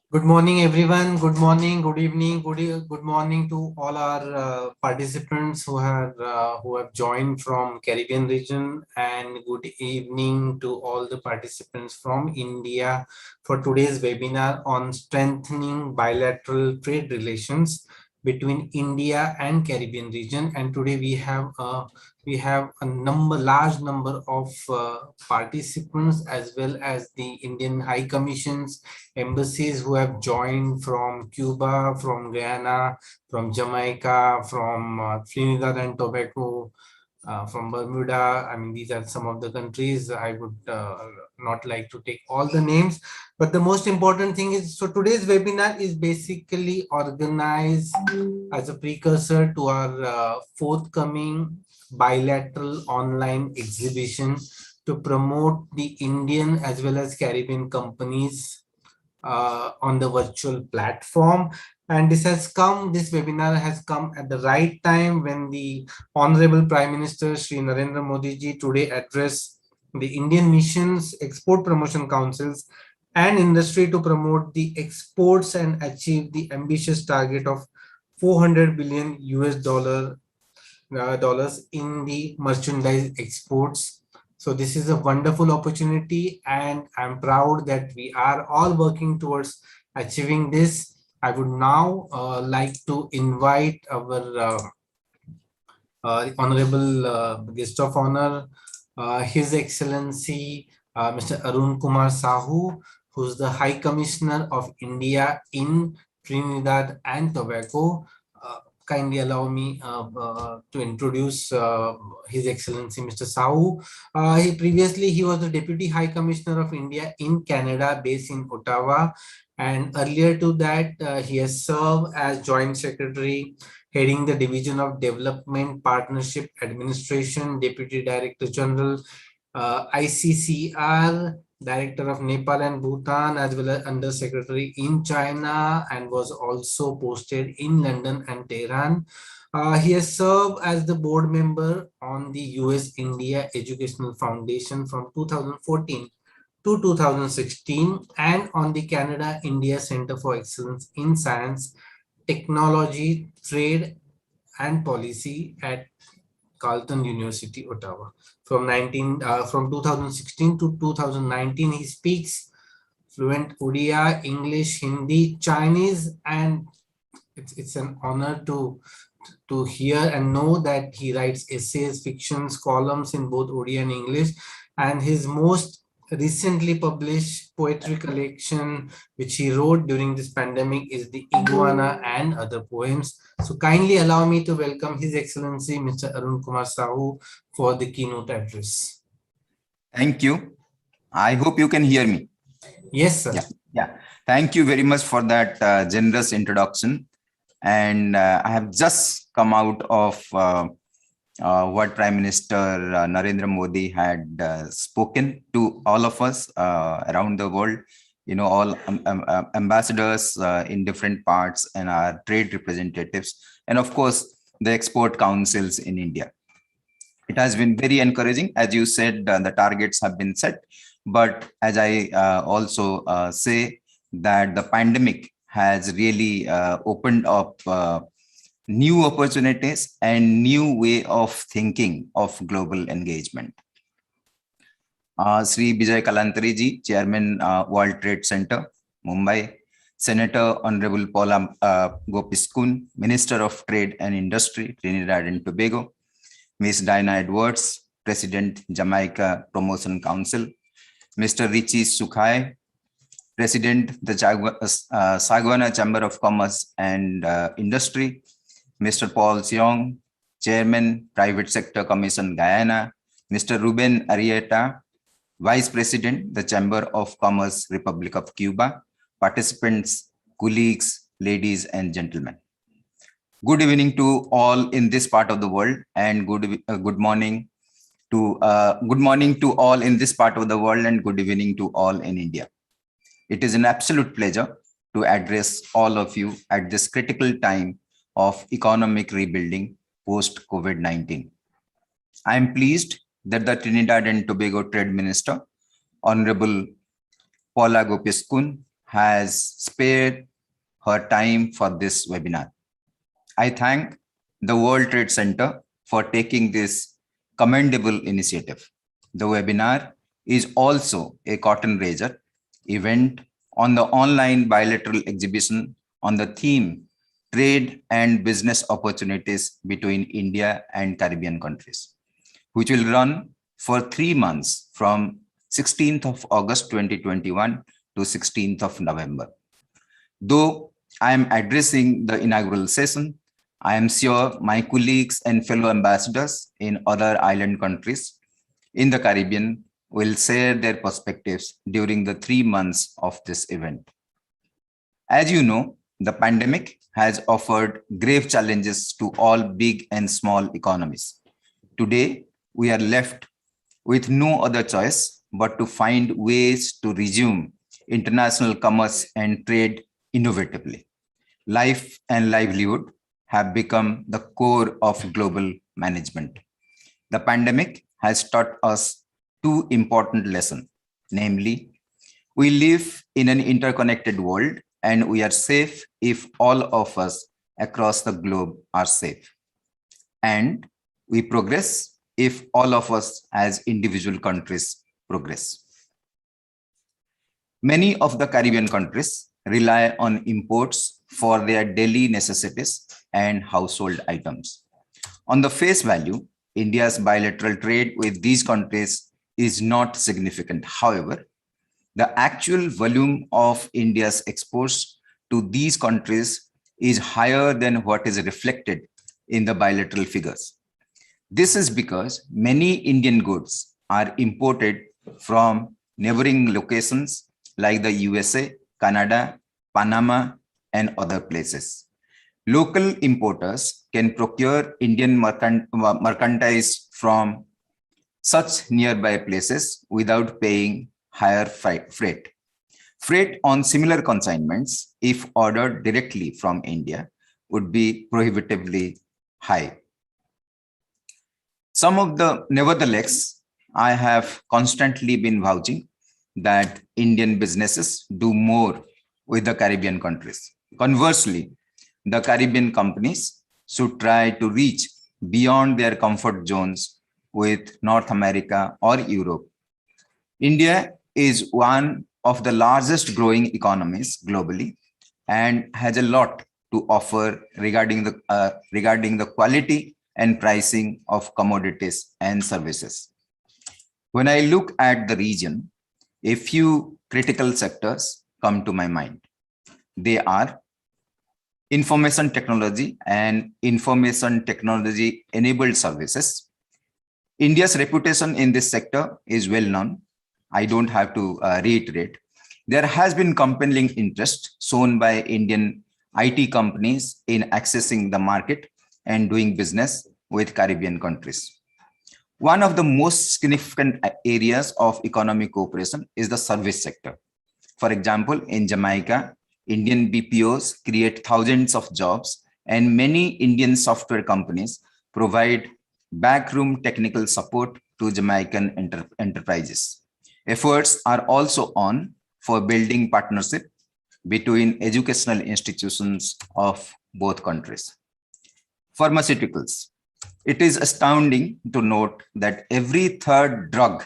Good morning, everyone. Good morning, good evening, good morning to all our participants who have joined from Caribbean region, and good evening to all the participants from India for today's webinar on strengthening bilateral trade relations between India and Caribbean region. And today we have a large number of participants, as well as the Indian High Commissions, embassies who have joined from Cuba, from Guyana, from Jamaica, from Trinidad and Tobago, from Bermuda. I mean, these are some of the countries. I would not like to take all the names, but the most important thing is, so today's webinar is basically organized as a precursor to our forthcoming bilateral online exhibition to promote the Indian as well as Caribbean companies on the virtual platform. And this webinar has come at the right time when the Honorable Prime Minister Shri Narendra Modi ji today addressed the Indian Missions, Export Promotion Councils and industry to promote the exports and achieve the ambitious target of 400 billion dollars in the merchandise exports. So this is a wonderful opportunity, and I'm proud that we are all working towards achieving this. I would now like to invite our honorable guest of honor, His Excellency Mr. Arun Kumar Sahu, who's the High Commissioner of India in Trinidad and Tobago. Kindly allow me to introduce His Excellency Mr. Sahu. He was the Deputy High Commissioner of India in Canada, based in Ottawa, and earlier to that, he has served as Joint Secretary heading the Division of Development Partnership Administration, Deputy Director General, ICCR, Director of Nepal and Bhutan, as well as Under Secretary in China, and was also posted in London and Tehran. He has served as the board member on the US India Educational Foundation from 2014 to 2016, and on the Canada India Center for Excellence in Science, Technology, Trade and Policy at Carleton University, Ottawa. From 2016 to 2019, he speaks fluent Odia, English, Hindi, Chinese, and it's an honor to hear and know that he writes essays, fictions, columns in both Odia and English. And his most recently published poetry collection, which he wrote during this pandemic, is The Iguana and Other Poems. So kindly allow me to welcome His Excellency Mr. Arun Kumar Sahu for the keynote address. Thank you. I hope you can hear me. Yes, sir. Yeah. Thank you very much for that generous introduction. And I have just come out of what Prime Minister Narendra Modi had spoken to all of us around the world, all ambassadors in different parts, and our trade representatives, and of course, the export councils in India. It has been very encouraging. As you said, the targets have been set. But as I also say, that the pandemic has really opened up new opportunities and new way of thinking of global engagement. Sri Vijay Kalantari ji, Chairman, World Trade Center, Mumbai; Senator Honorable Paula Gopiskun, Minister of Trade and Industry, Trinidad and Tobago; Ms. Diana Edwards, President, Jamaica Promotion Council; Mr. Richie Sukhai, President, the Sagwana Chamber of Commerce and Industry; Mr. Paul Seong, Chairman, Private Sector Commission, Guyana; Mr. Ruben Arrieta, Vice President, the Chamber of Commerce, Republic of Cuba; participants, colleagues, ladies and gentlemen. Good evening to all in this part of the world, and good morning to all in this part of the world, and good evening to all in India. It is an absolute pleasure to address all of you at this critical time of economic rebuilding post-COVID-19. I am pleased that the Trinidad and Tobago Trade Minister, Honorable Paula Gopiskun, has spared her time for this webinar. I thank the World Trade Center for taking this commendable initiative. The webinar is also a curtain raiser event on the online bilateral exhibition on the theme Trade and Business Opportunities between India and Caribbean countries, which will run for 3 months from 16th of August 2021 to 16th of November. Though I am addressing the inaugural session, I am sure my colleagues and fellow ambassadors in other island countries in the Caribbean will share their perspectives during the 3 months of this event. As you know, the pandemic has offered grave challenges to all big and small economies. Today, we are left with no other choice but to find ways to resume international commerce and trade innovatively. Life and livelihood have become the core of global management. The pandemic has taught us two important lessons, namely, we live in an interconnected world and we are safe if all of us across the globe are safe. And we progress if all of us as individual countries progress. Many of the Caribbean countries rely on imports for their daily necessities and household items. On the face value, India's bilateral trade with these countries is not significant. However, the actual volume of India's exports to these countries is higher than what is reflected in the bilateral figures. This is because many Indian goods are imported from neighboring locations like the USA, Canada, Panama, and other places. Local importers can procure Indian merchandise from such nearby places without paying higher freight. Freight on similar consignments, if ordered directly from India, would be prohibitively high. Nevertheless, I have constantly been vouching that Indian businesses do more with the Caribbean countries. Conversely, the Caribbean companies should try to reach beyond their comfort zones with North America or Europe. India is one of the largest growing economies globally and has a lot to offer regarding the quality and pricing of commodities and services. When I look at the region, a few critical sectors come to my mind. They are information technology and information technology enabled services. India's reputation in this sector is well known. I don't have to reiterate. There has been compelling interest shown by Indian IT companies in accessing the market and doing business with Caribbean countries. One of the most significant areas of economic cooperation is the service sector. For example, in Jamaica, Indian BPOs create thousands of jobs, and many Indian software companies provide backroom technical support to Jamaican enterprises. Efforts are also on for building partnership between educational institutions of both countries. Pharmaceuticals. It is astounding to note that every third drug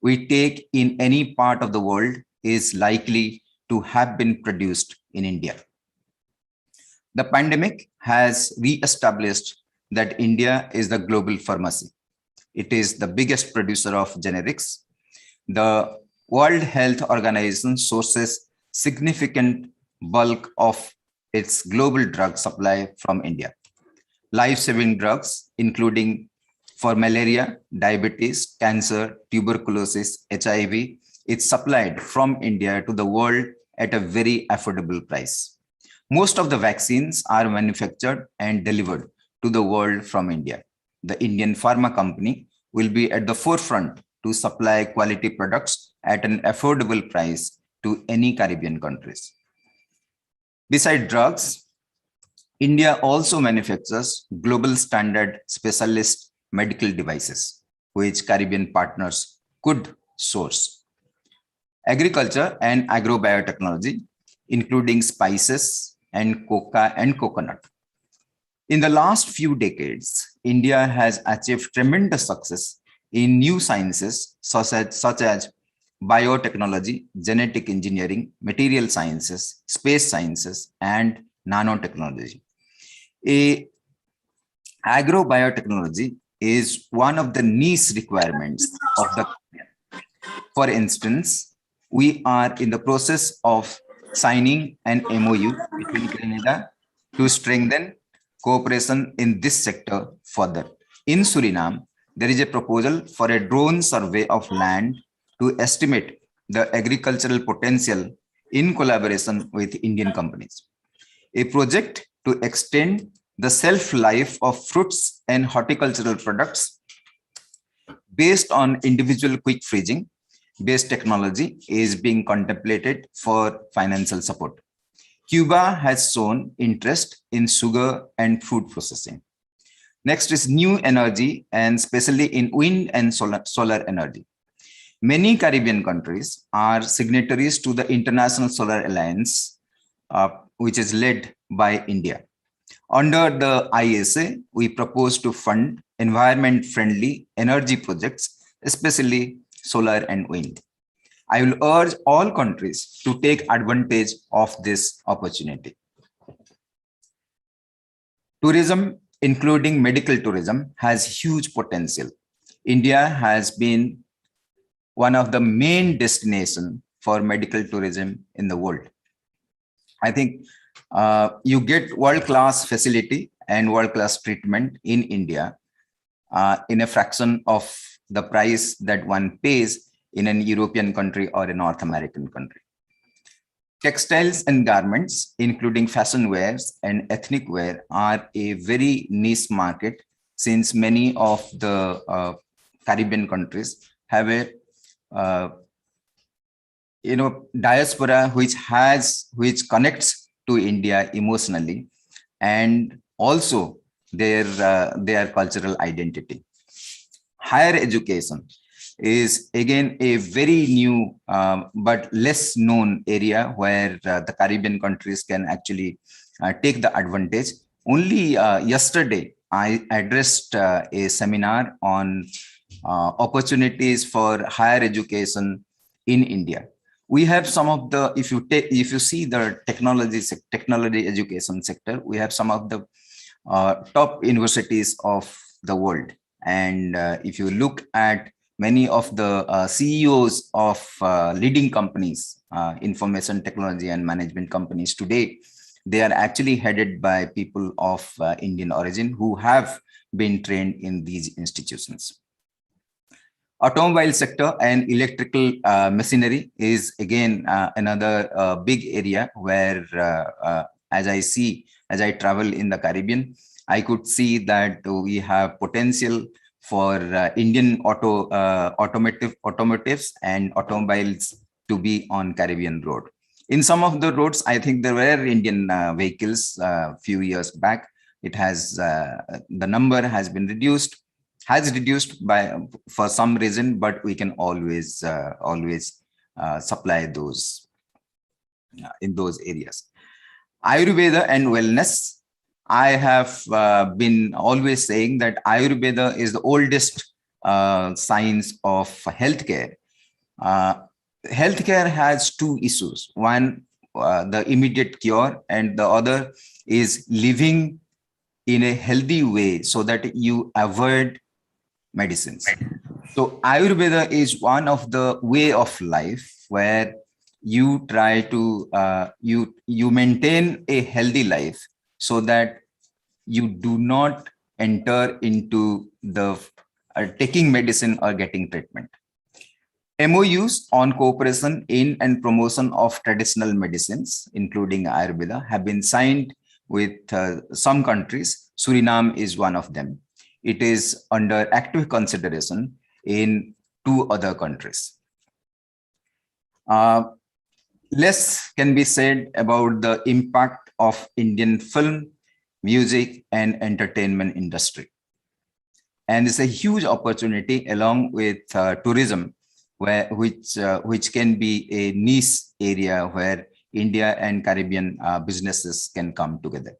we take in any part of the world is likely to have been produced in India. The pandemic has re-established that India is the global pharmacy. It is the biggest producer of generics. The World Health Organization sources significant bulk of its global drug supply from India. Life-saving drugs, including for malaria, diabetes, cancer, tuberculosis, HIV, is supplied from India to the world at a very affordable price. Most of the vaccines are manufactured and delivered to the world from India. The Indian Pharma company will be at the forefront to supply quality products at an affordable price to any Caribbean countries. Besides drugs, India also manufactures global standard specialist medical devices, which Caribbean partners could source. agriculture and agro-biotechnology, including spices and coca and coconut. In the last few decades, India has achieved tremendous success in new sciences such as biotechnology, genetic engineering, material sciences, space sciences, and nanotechnology. A agro-biotechnology is one of the niche requirements of the. For instance, we are in the process of signing an MOU between Trinidad to strengthen cooperation in this sector further. In Suriname, there is a proposal for a drone survey of land to estimate the agricultural potential in collaboration with Indian companies. A project to extend the shelf life of fruits and horticultural products based on individual quick freezing based technology is being contemplated for financial support. Cuba has shown interest in sugar and food processing. Next is new energy, and especially in wind and solar energy. Many Caribbean countries are signatories to the International Solar Alliance, which is led by India. Under the ISA, we propose to fund environment-friendly energy projects, especially solar and wind. I will urge all countries to take advantage of this opportunity. Tourism, including medical tourism, has huge potential. India has been one of the main destinations for medical tourism in the world. I think you get world-class facility and world-class treatment in India in a fraction of the price that one pays in an European country or a North American country. Textiles and garments, including fashion wares and ethnic wear, are a very niche market, since many of the Caribbean countries have a diaspora which connects to India emotionally, and also their cultural identity. Higher education is again a very new but less known area where the Caribbean countries can actually take the advantage. Only yesterday, I addressed a seminar on opportunities for higher education in India. We have some of the, if you see the technology education sector, we have some of the top universities of the world. And if you look at many of the CEOs of leading companies, information technology and management companies today, they are actually headed by people of Indian origin who have been trained in these institutions. Automobile sector and electrical machinery is again another big area where, as I travel in the Caribbean, I could see that we have potential for Indian automotives and automobiles to be on Caribbean road. In some of the roads, I think there were Indian vehicles a few years back. It has the number has reduced by for some reason, but we can always supply those in those areas. Ayurveda and wellness. I have been always saying that Ayurveda is the oldest science of healthcare. Healthcare has two issues. One, the immediate cure, and the other is living in a healthy way so that you avoid medicines. So Ayurveda is one of the way of life where you try to you maintain a healthy life so that you do not enter into the taking medicine or getting treatment. MOUs on cooperation in and promotion of traditional medicines, including Ayurveda, have been signed with some countries. Suriname is one of them. It is under active consideration in 2 other countries. Less can be said about the impact of Indian film, music, and entertainment industry. And it's a huge opportunity along with tourism which can be a niche area where India and Caribbean businesses can come together.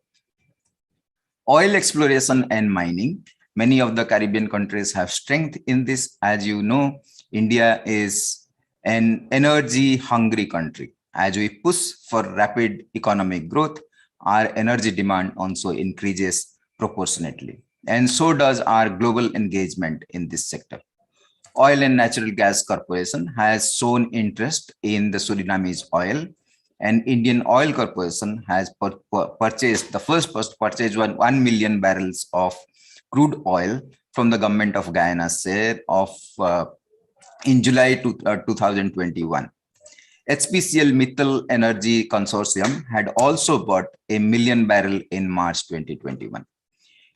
Oil exploration and mining. Many of the Caribbean countries have strength in this. As you know, India is an energy-hungry country. As we push for rapid economic growth, our energy demand also increases proportionately. And so does our global engagement in this sector. Oil and Natural Gas Corporation has shown interest in the Surinamese oil, and Indian Oil Corporation has purchased the first purchase 1 million barrels of crude oil from the government of Guyana's share of in July 2021. HPCL Mittal Energy Consortium had also bought 1 million barrel in March 2021.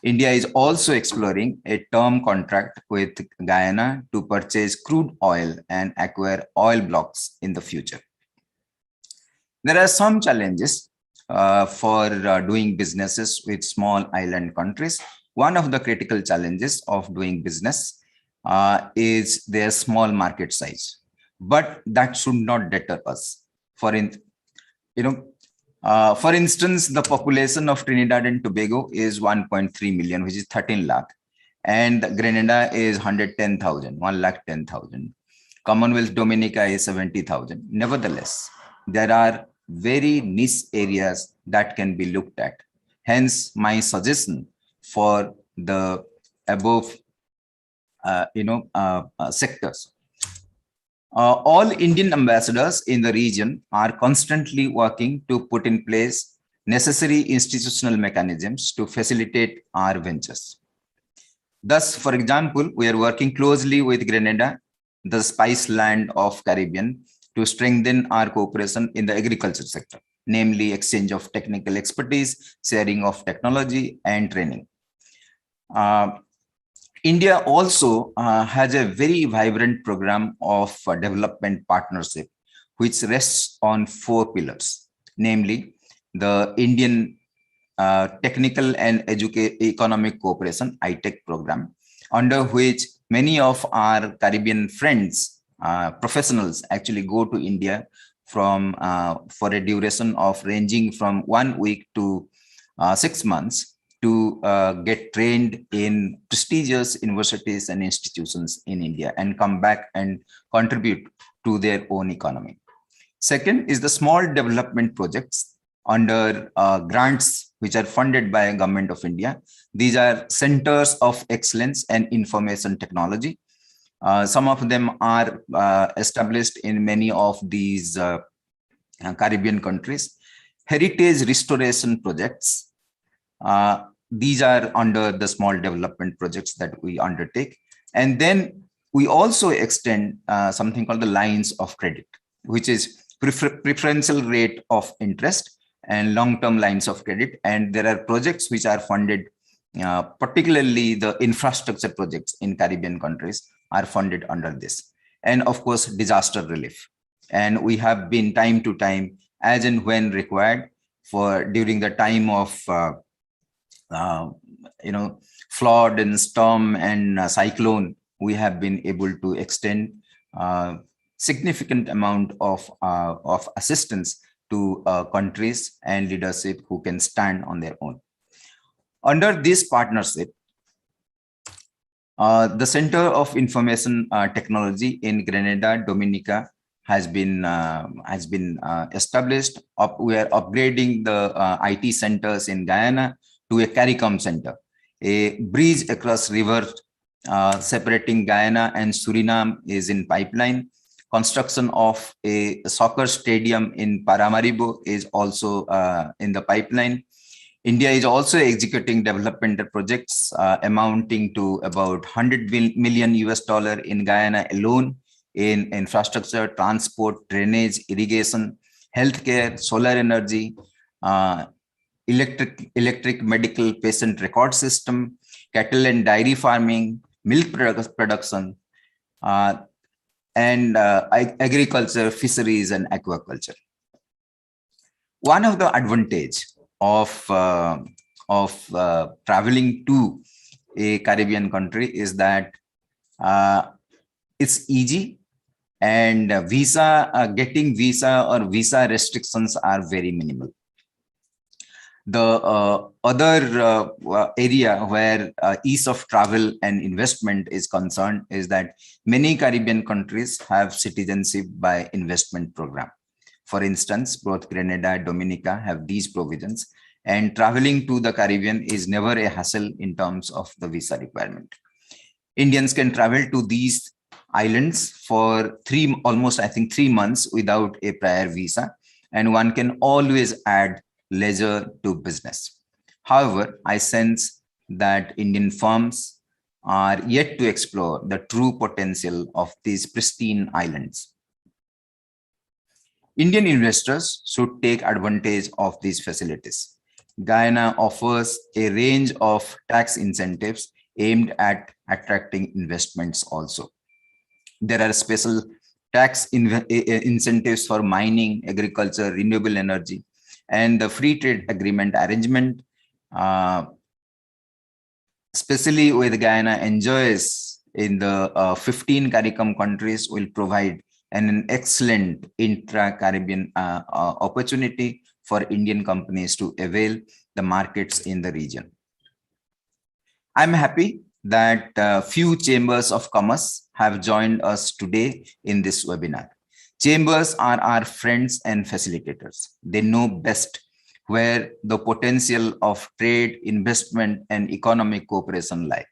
India is also exploring a term contract with Guyana to purchase crude oil and acquire oil blocks in the future. There are some challenges for doing businesses with small island countries. One of the critical challenges of doing business is their small market size, but that should not deter us. For instance, the population of Trinidad and Tobago is 1.3 million, which is 13 lakh, and Grenada is 110,000, 1,10,000. Commonwealth Dominica is 70,000. Nevertheless, there are very niche areas that can be looked at. Hence, my suggestion for the above, sectors. All Indian ambassadors in the region are constantly working to put in place necessary institutional mechanisms to facilitate our ventures. Thus, for example, we are working closely with Grenada, the spice land of Caribbean, to strengthen our cooperation in the agriculture sector, namely exchange of technical expertise, sharing of technology, and training. India also has a very vibrant program of development partnership, which rests on 4 pillars, namely the Indian Technical and Economic Cooperation (ITEC) program, under which many of our Caribbean friends, professionals, actually go to India for a duration of ranging from 1 week to 6 months to get trained in prestigious universities and institutions in India and come back and contribute to their own economy. Second is the small development projects under grants which are funded by Government of India. These are centers of excellence and information technology. Some of them are established in many of these Caribbean countries. Heritage restoration projects. These are under the small development projects that we undertake. And then we also extend something called the lines of credit, which is preferential rate of interest and long-term lines of credit. And there are projects which are funded, particularly the infrastructure projects in Caribbean countries are funded under this. And of course, disaster relief. And we have been time to time, as and when required, during the time of flood and storm and cyclone, we have been able to extend significant amount of assistance to countries and leadership who can stand on their own. Under this partnership, the Center of Information Technology in Grenada, Dominica has been established. We are upgrading the IT centers in Guyana to a CARICOM center. A bridge across river separating Guyana and Suriname is in pipeline. Construction of a soccer stadium in Paramaribo is also in the pipeline. India is also executing development projects amounting to about $100 million in Guyana alone in infrastructure, transport, drainage, irrigation, healthcare, solar energy, electric medical patient record system, cattle and dairy farming, milk production, and agriculture, fisheries, and aquaculture. One of the advantage of traveling to a Caribbean country is that it's easy and getting visa or visa restrictions are very minimal. The other area where ease of travel and investment is concerned is that many Caribbean countries have citizenship by investment program. For instance, both Grenada and Dominica have these provisions, and traveling to the Caribbean is never a hassle in terms of the visa requirement. Indians can travel to these islands for almost 3 months without a prior visa, and one can always add leisure to business. However, I sense that Indian firms are yet to explore the true potential of these pristine islands. Indian investors should take advantage of these facilities. Guyana offers a range of tax incentives aimed at attracting investments also. There are special tax incentives for mining, agriculture, renewable energy, and the free trade agreement arrangement, especially with Guyana enjoys in the 15 CARICOM countries, will provide an excellent intra-Caribbean opportunity for Indian companies to avail the markets in the region. I'm happy that few chambers of commerce have joined us today in this webinar. Chambers are our friends and facilitators. They know best where the potential of trade, investment, and economic cooperation lie.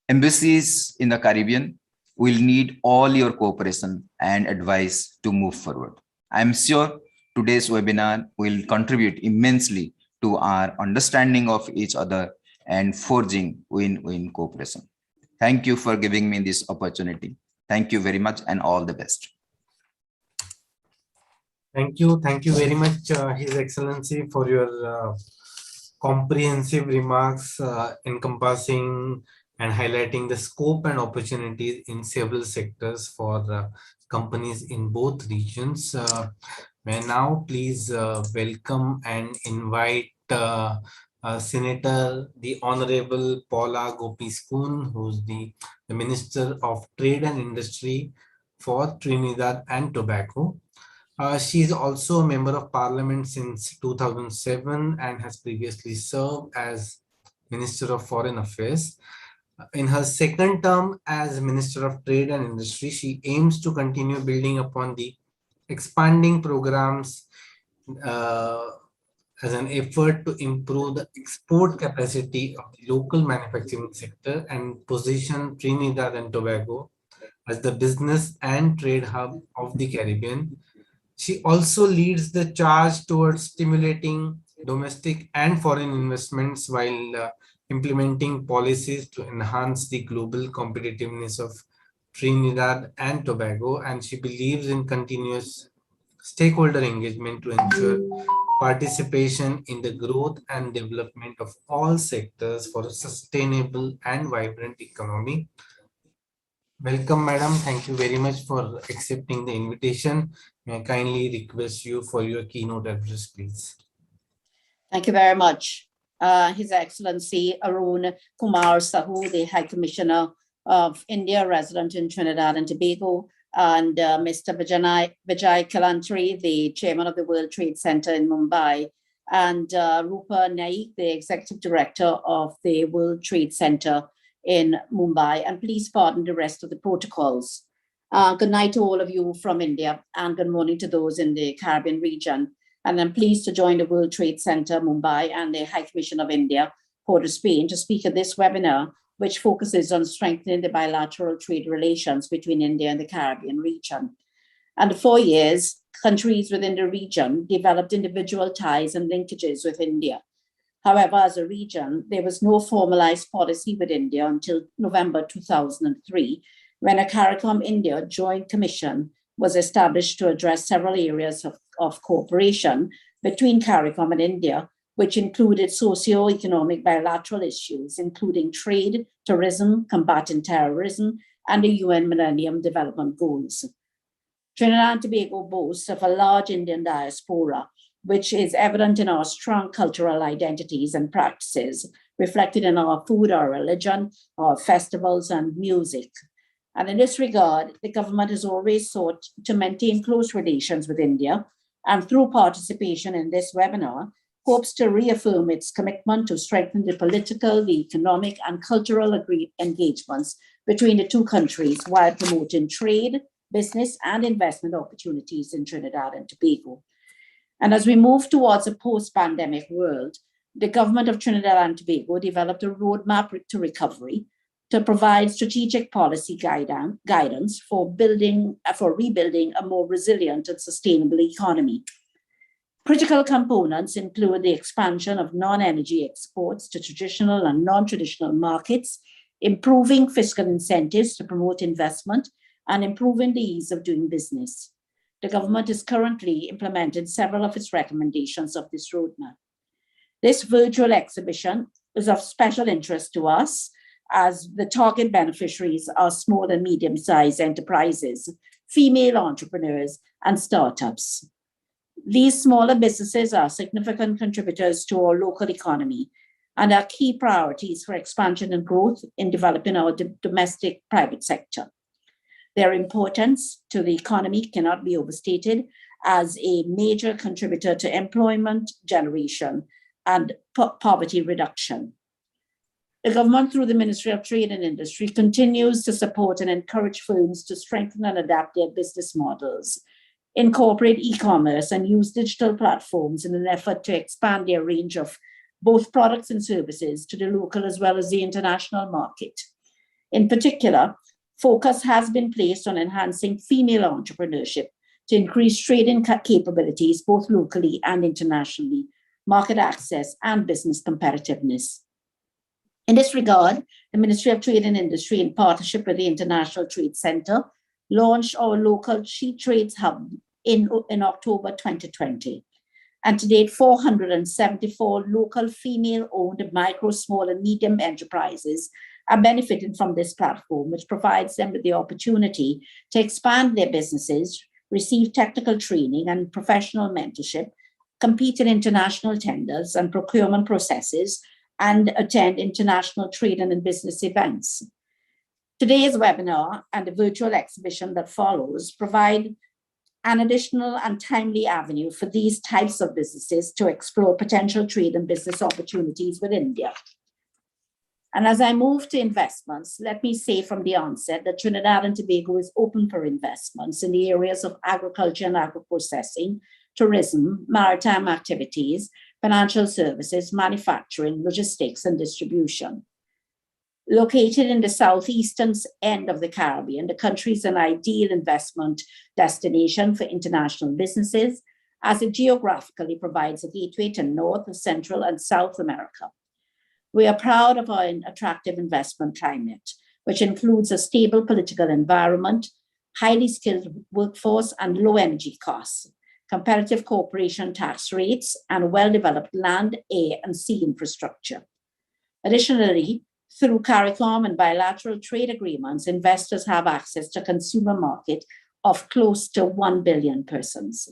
Embassies in the Caribbean will need all your cooperation and advice to move forward. I'm sure today's webinar will contribute immensely to our understanding of each other and forging win-win cooperation. Thank you for giving me this opportunity. Thank you very much and all the best. Thank you very much, His Excellency, for your comprehensive remarks encompassing and highlighting the scope and opportunities in several sectors for companies in both regions. May I now please welcome and invite Senator, the Honorable Paula Gopiskun, who's the Minister of Trade and Industry for Trinidad and Tobago. She is also a member of Parliament since 2007 and has previously served as Minister of Foreign Affairs. In her second term as Minister of Trade and Industry, she aims to continue building upon the expanding programs as an effort to improve the export capacity of the local manufacturing sector and position Trinidad and Tobago as the business and trade hub of the Caribbean. She also leads the charge towards stimulating domestic and foreign investments while implementing policies to enhance the global competitiveness of Trinidad and Tobago, and she believes in continuous stakeholder engagement to ensure participation in the growth and development of all sectors for a sustainable and vibrant economy. Welcome, madam. Thank you very much for accepting the invitation. May I kindly request you for your keynote address, please. Thank you very much. His Excellency Arun Kumar Sahu, the High Commissioner of India, resident in Trinidad and Tobago, and Mr. Vijay Kalantri, the Chairman of the World Trade Center in Mumbai, and Rupa Naik, the Executive Director of the World Trade Center in Mumbai. And please pardon the rest of the protocols. Good night to all of you from India, and good morning to those in the Caribbean region. And I'm pleased to join the World Trade Center, Mumbai, and the High Commission of India, Port of Spain, to speak at this webinar, which focuses on strengthening the bilateral trade relations between India and the Caribbean region. And for years, countries within the region developed individual ties and linkages with India. However, as a region, there was no formalized policy with India until November 2003, when a CARICOM India Joint Commission was established to address several areas of cooperation between CARICOM and India, which included socio-economic bilateral issues, including trade, tourism, combating terrorism, and the UN Millennium Development Goals. Trinidad and Tobago boasts of a large Indian diaspora, which is evident in our strong cultural identities and practices, reflected in our food, our religion, our festivals, and music. And in this regard, the government has always sought to maintain close relations with India, and through participation in this webinar, hopes to reaffirm its commitment to strengthen the political, the economic, and cultural engagements between the two countries while promoting trade, business, and investment opportunities in Trinidad and Tobago. And as we move towards a post-pandemic world, the government of Trinidad and Tobago developed a roadmap to recovery to provide strategic policy guidance for rebuilding a more resilient and sustainable economy. Critical components include the expansion of non-energy exports to traditional and non-traditional markets, improving fiscal incentives to promote investment, and improving the ease of doing business. The government is currently implementing several of its recommendations of this roadmap. This virtual exhibition is of special interest to us, as the target beneficiaries are small and medium-sized enterprises, female entrepreneurs, and startups. These smaller businesses are significant contributors to our local economy and are key priorities for expansion and growth in developing our domestic private sector. Their importance to the economy cannot be overstated as a major contributor to employment generation and poverty reduction. The government, through the Ministry of Trade and Industry, continues to support and encourage firms to strengthen and adapt their business models, incorporate e-commerce, and use digital platforms in an effort to expand their range of both products and services to the local as well as the international market. In particular, focus has been placed on enhancing female entrepreneurship to increase trading capabilities both locally and internationally, market access, and business competitiveness. In this regard, the Ministry of Trade and Industry, in partnership with the International Trade Center, launched our local She Trades Hub in October 2020. And to date, 474 local female-owned micro, small, and medium enterprises are benefiting from this platform, which provides them with the opportunity to expand their businesses, receive technical training and professional mentorship, compete in international tenders and procurement processes, and attend international trade and business events. Today's webinar and the virtual exhibition that follows provide an additional and timely avenue for these types of businesses to explore potential trade and business opportunities with India. And as I move to investments, let me say from the onset that Trinidad and Tobago is open for investments in the areas of agriculture and agro-processing, tourism, maritime activities, financial services, manufacturing, logistics, and distribution. Located in the southeastern end of the Caribbean, the country is an ideal investment destination for international businesses, as it geographically provides a gateway to North, Central, and South America. We are proud of our attractive investment climate, which includes a stable political environment, highly skilled workforce, and low energy costs, competitive corporation tax rates, and well-developed land, air, and sea infrastructure. Additionally, through CARICOM and bilateral trade agreements, investors have access to a consumer market of close to 1 billion persons.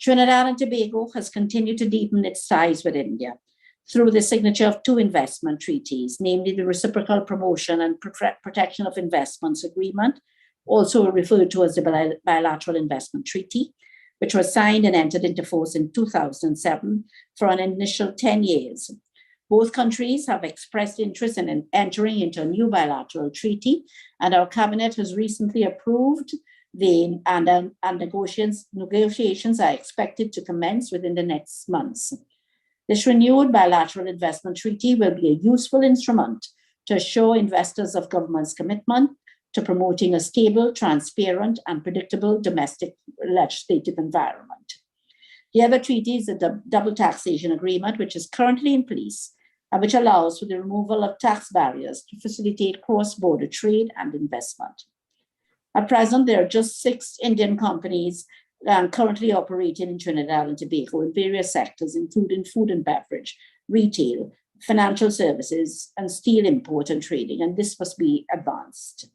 Trinidad and Tobago has continued to deepen its ties with India through the signature of 2 investment treaties, namely the Reciprocal Promotion and Protection of Investments Agreement, also referred to as the Bilateral Investment Treaty, which was signed and entered into force in 2007 for an initial 10 years. Both countries have expressed interest in entering into a new bilateral treaty, and our cabinet has recently approved and negotiations are expected to commence within the next months. This renewed bilateral investment treaty will be a useful instrument to assure investors of government's commitment to promoting a stable, transparent, and predictable domestic legislative environment. The other treaty is the Double Taxation Agreement, which is currently in place and which allows for the removal of tax barriers to facilitate cross-border trade and investment. At present, there are just 6 Indian companies currently operating in Trinidad and Tobago in various sectors, including food and beverage, retail, financial services, and steel import and trading, and this must be advanced.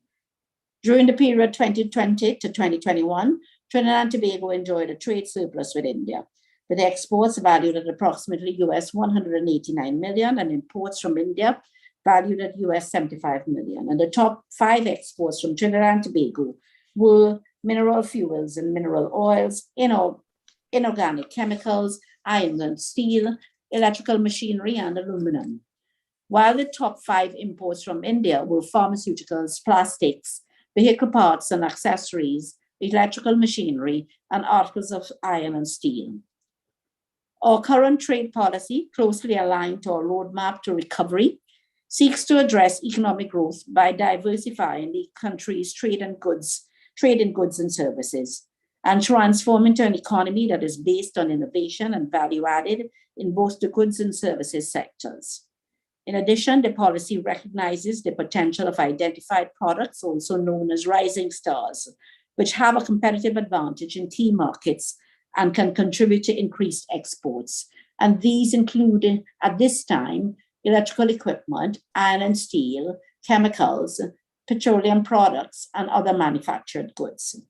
During the period 2020 to 2021, Trinidad and Tobago enjoyed a trade surplus with India, with exports valued at approximately US $189 million and imports from India valued at US 75 million. And the top 5 exports from Trinidad and Tobago were mineral fuels and mineral oils, inorganic chemicals, iron and steel, electrical machinery, and aluminum. While the top 5 imports from India were pharmaceuticals, plastics, vehicle parts and accessories, electrical machinery, and articles of iron and steel. Our current trade policy, closely aligned to our roadmap to recovery, seeks to address economic growth by diversifying the country's trade in goods and services, and transform into an economy that is based on innovation and value added in both the goods and services sectors. In addition, the policy recognizes the potential of identified products, also known as rising stars, which have a competitive advantage in key markets and can contribute to increased exports. And these include, at this time, electrical equipment, iron and steel, chemicals, petroleum products, and other manufactured goods.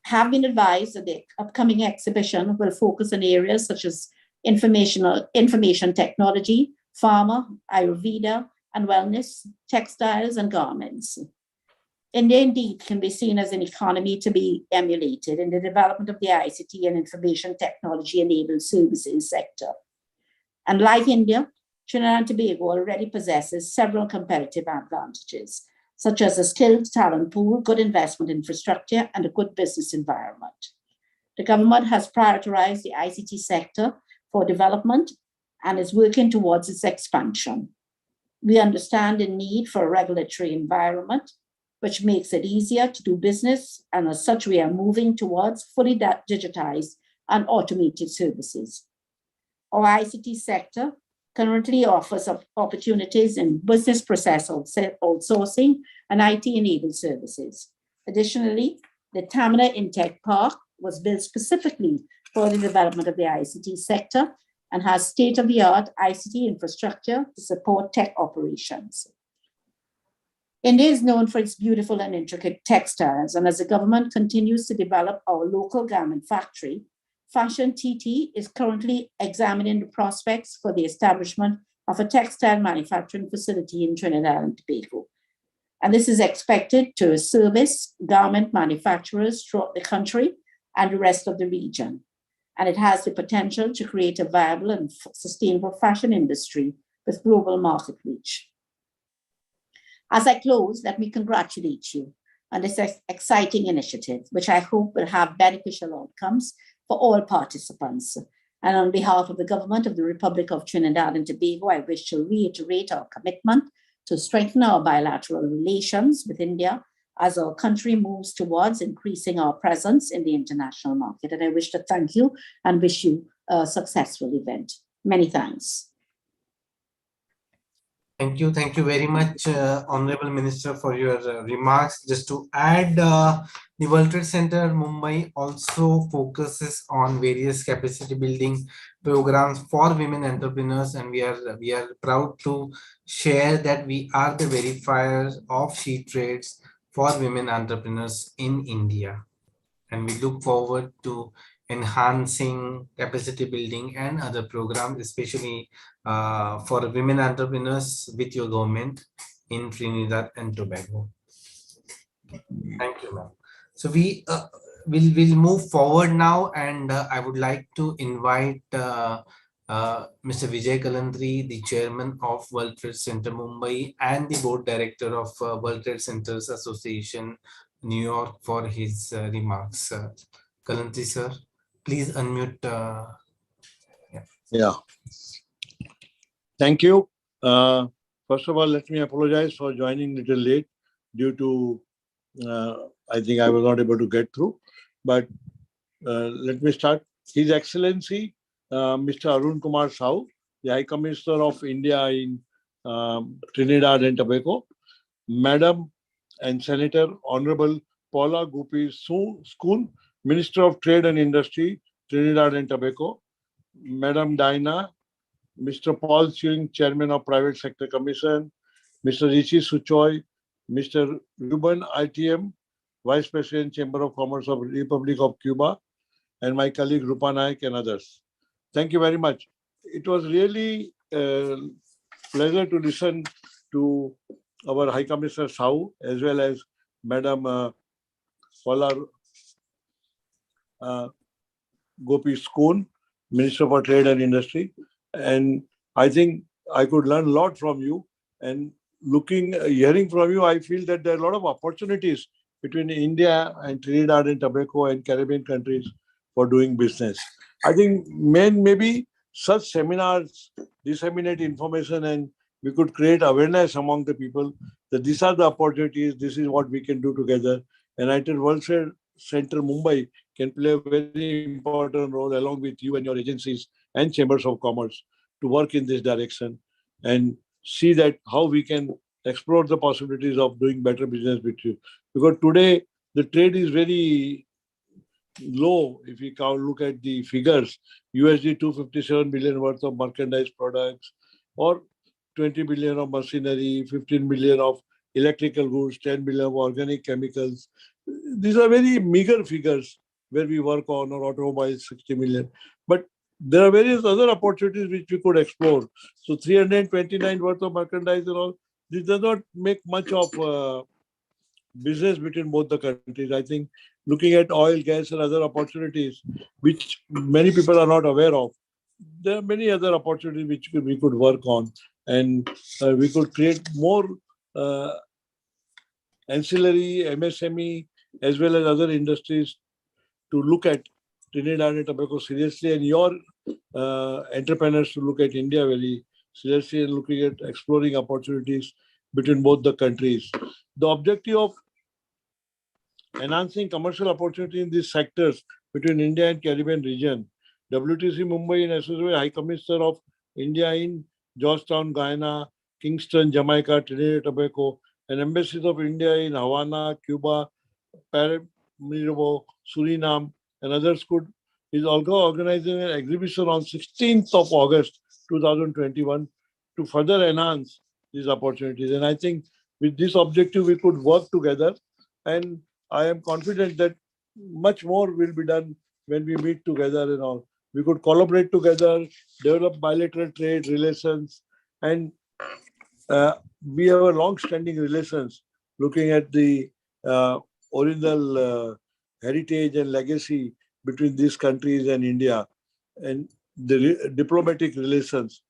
Have been advised that the upcoming exhibition will focus on areas such as information technology, Pharma, Ayurveda and Wellness, Textiles, and garments. India indeed can be seen as an economy to be emulated in the development of the ICT and information technology enabled services sector. And like India, Trinidad and Tobago already possesses several competitive advantages, such as a skilled talent pool, good investment infrastructure, and a good business environment. The government has prioritized the ICT sector for development and is working towards its expansion. We understand the need for a regulatory environment which makes it easier to do business, and as such, we are moving towards fully digitized and automated services. Our ICT sector currently offers opportunities in business process outsourcing and IT-enabled services. Additionally, the Tamina InTech Park was built specifically for the development of the ICT sector and has state-of-the-art ICT infrastructure to support tech operations. India is known for its beautiful and intricate textiles, and as the government continues to develop our local garment factory, Fashion TT is currently examining the prospects for the establishment of a textile manufacturing facility in Trinidad and Tobago. And this is expected to service garment manufacturers throughout the country and the rest of the region. And it has the potential to create a viable and sustainable fashion industry with global market reach. As I close, let me congratulate you on this exciting initiative, which I hope will have beneficial outcomes for all participants. And on behalf of the government of the Republic of Trinidad and Tobago, I wish to reiterate our commitment to strengthen our bilateral relations with India as our country moves towards increasing our presence in the international market. And I wish to thank you and wish you a successful event. Many thanks. Thank you very much, Honorable Minister, for your remarks. Just to add, the World Trade Center Mumbai also focuses on various capacity building programs for women entrepreneurs, and we are proud to share that we are the verifiers of sheet trades for women entrepreneurs in India, and we look forward to enhancing capacity building and other programs, especially for women entrepreneurs with your government in Trinidad and Tobago. Thank you, ma'am. So we will move forward now, and I would like to invite Mr. Vijay Kalantri, the chairman of World Trade Center Mumbai and the board director of World Trade Centers Association, New York, for his remarks. Kalantri, sir, please unmute. Yeah. Thank you. First of all, let me apologize for joining a little late due to, I think I was not able to get through. But let me start. His Excellency, Mr. Arun Kumar Sahu, the High Commissioner of India in Trinidad and Tobago, Madam and Senator Honorable Paula Gopi Schoon, Minister of Trade and Industry, Trinidad and Tobago, Madam Diana, Mr. Paul Chewing, Chairman of Private Sector Commission, Mr. Rishi Suchoy, Mr. Ruben ITM, Vice President, Chamber of Commerce of Republic of Cuba, and my colleague Rupa Naik and others. Thank you very much. It was really pleasure to listen to our High Commissioner Sahu as well as Madam Paula Gopi Skoon, Minister for Trade and Industry. And I think I could learn a lot from you. And hearing from you, I feel that there are a lot of opportunities between India and Trinidad and Tobago and Caribbean countries for doing business. I think maybe such seminars disseminate information and we could create awareness among the people that these are the opportunities, this is what we can do together. And I think World Trade Center Mumbai can play a very important role along with you and your agencies and chambers of commerce to work in this direction and see that how we can explore the possibilities of doing better business with you. Because today the trade is very low. If we look at the figures, USD 257 billion worth of merchandise products or 20 billion of machinery, 15 billion of electrical goods, 10 billion of organic chemicals. These are very meager figures where we work on, or automobiles 60 million. But there are various other opportunities which we could explore. So 329 worth of merchandise and all, this does not make much of business between both the countries. I think looking at oil, gas and other opportunities, which many people are not aware of, there are many other opportunities which we could work on, and we could create more ancillary, MSME, as well as other industries to look at Trinidad and Tobago seriously, and your entrepreneurs to look at India very seriously and looking at exploring opportunities between both the countries. The objective of enhancing commercial opportunity in these sectors between India and Caribbean region, WTC Mumbai in association with High Commissioner of India in Georgetown, Guyana, Kingston, Jamaica, Trinidad and Tobago, and embassies of India in Havana, Cuba, Paramaribo, Suriname, and others is also organizing an exhibition on 16th of August 2021 to further enhance these opportunities. And I think with this objective, we could work together. And I am confident that much more will be done when we meet together and all. We could collaborate together, develop bilateral trade relations, and we have a long-standing relations looking at the original heritage and legacy between these countries and India, and the diplomatic relations.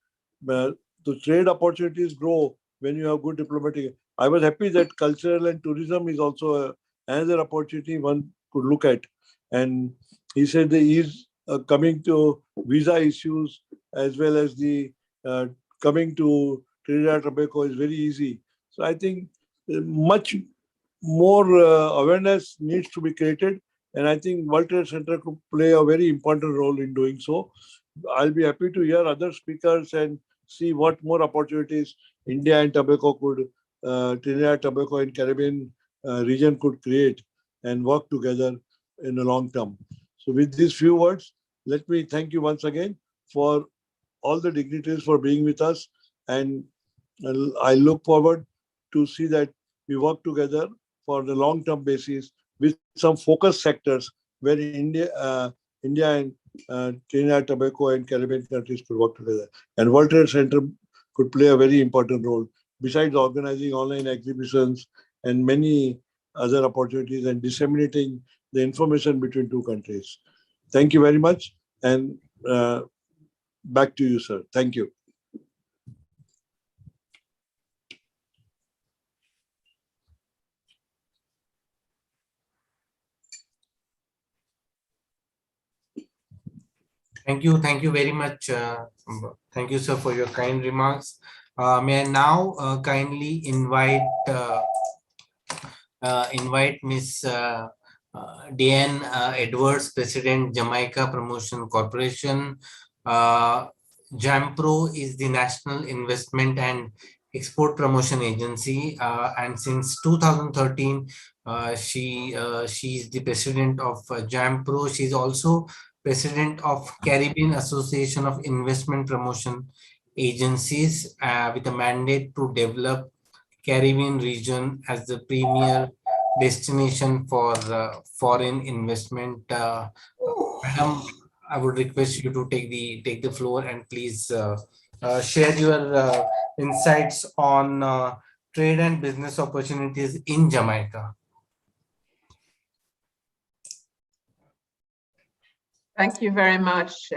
The trade opportunities grow when you have good diplomatic. I was happy that cultural and tourism is also another opportunity one could look at. And he said that he's coming to visa issues as well as the coming to Trinidad and Tobago is very easy. So I think much more awareness needs to be created. And I think World Trade Center could play a very important role in doing so. I'll be happy to hear other speakers and see what more opportunities India and Tobago could, Trinidad, Tobago and Caribbean region could create and work together in the long term. So with these few words, let me thank you once again for all the dignitaries for being with us. And I look forward to see that we work together for the long-term basis with some focus sectors where India and Trinidad, Tobago and Caribbean countries could work together. And World Trade Center could play a very important role, besides organizing online exhibitions and many other opportunities and disseminating the information between two countries. Thank you very much. And back to you, sir. Thank you. Thank you very much. Thank you, sir, for your kind remarks. May I now kindly invite Miss Diane Edwards, President, Jamaica Promotion Corporation. JAMPRO is the National Investment and Export Promotion Agency, and since 2013, she is the president of JAMPRO. She's also president of Caribbean Association of Investment Promotion Agencies, with a mandate to develop Caribbean region as the premier destination for foreign investment. Madam, I would request you to take the floor and please share your insights on trade and business opportunities in Jamaica. Thank you very much.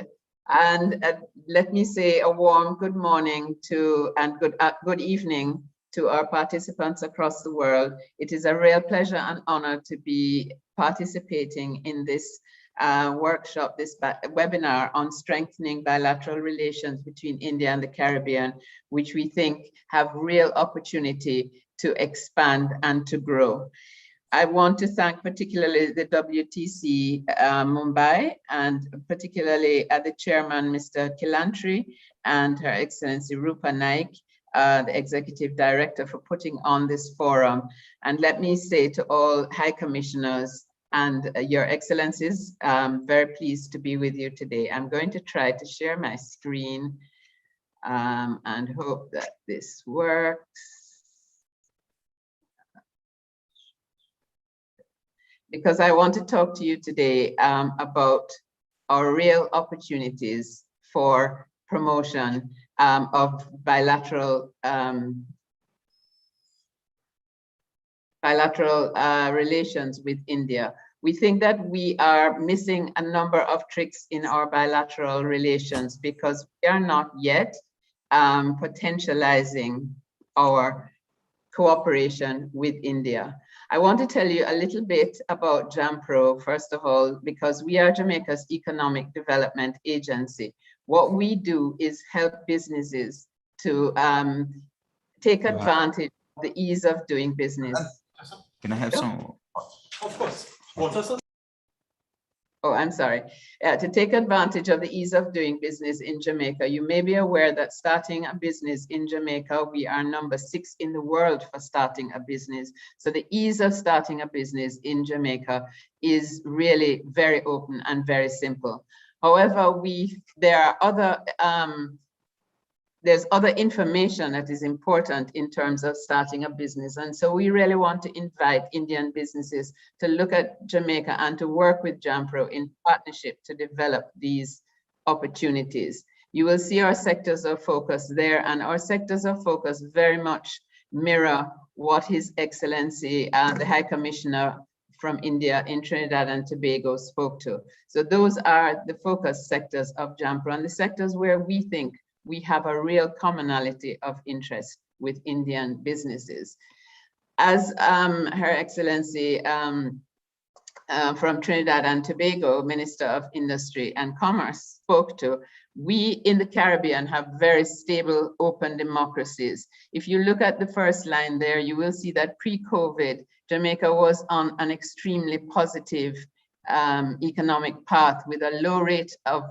And let me say a warm good morning to and good evening to our participants across the world. It is a real pleasure and honor to be participating in this workshop, this webinar on strengthening bilateral relations between India and the Caribbean, which we think have real opportunity to expand and to grow. I want to thank particularly the WTC Mumbai, and particularly the chairman, Mr. Kilantri, and Her Excellency Rupa Naik, the executive director, for putting on this forum. And let me say to all high commissioners and your excellencies, I'm very pleased to be with you today. I'm going to try to share my screen and hope that this works. Because I want to talk to you today about our real opportunities for promotion of bilateral relations with India. We think that we are missing a number of tricks in our bilateral relations because we are not yet potentializing our cooperation with India. I want to tell you a little bit about JAMPRO, first of all, because we are Jamaica's economic development agency. What we do is help businesses to take advantage of the ease of doing business. Can I have some? Of course. Water, sir? Oh, I'm sorry. To take advantage of the ease of doing business in Jamaica. You may be aware that starting a business in Jamaica, we are number 6 in the world for starting a business. So the ease of starting a business in Jamaica is really very open and very simple. However, there's other information that is important in terms of starting a business. And so we really want to invite Indian businesses to look at Jamaica and to work with JAMPRO in partnership to develop these opportunities. You will see our sectors of focus there, and our sectors of focus very much mirror what His Excellency, the High Commissioner from India in Trinidad and Tobago spoke to. So those are the focus sectors of JAMPRO, and the sectors where we think we have a real commonality of interest with Indian businesses. As Her Excellency from Trinidad and Tobago, Minister of Industry and Commerce, spoke to, we in the Caribbean have very stable, open democracies. If you look at the first line there, you will see that pre-COVID, Jamaica was on an extremely positive economic path with a low rate of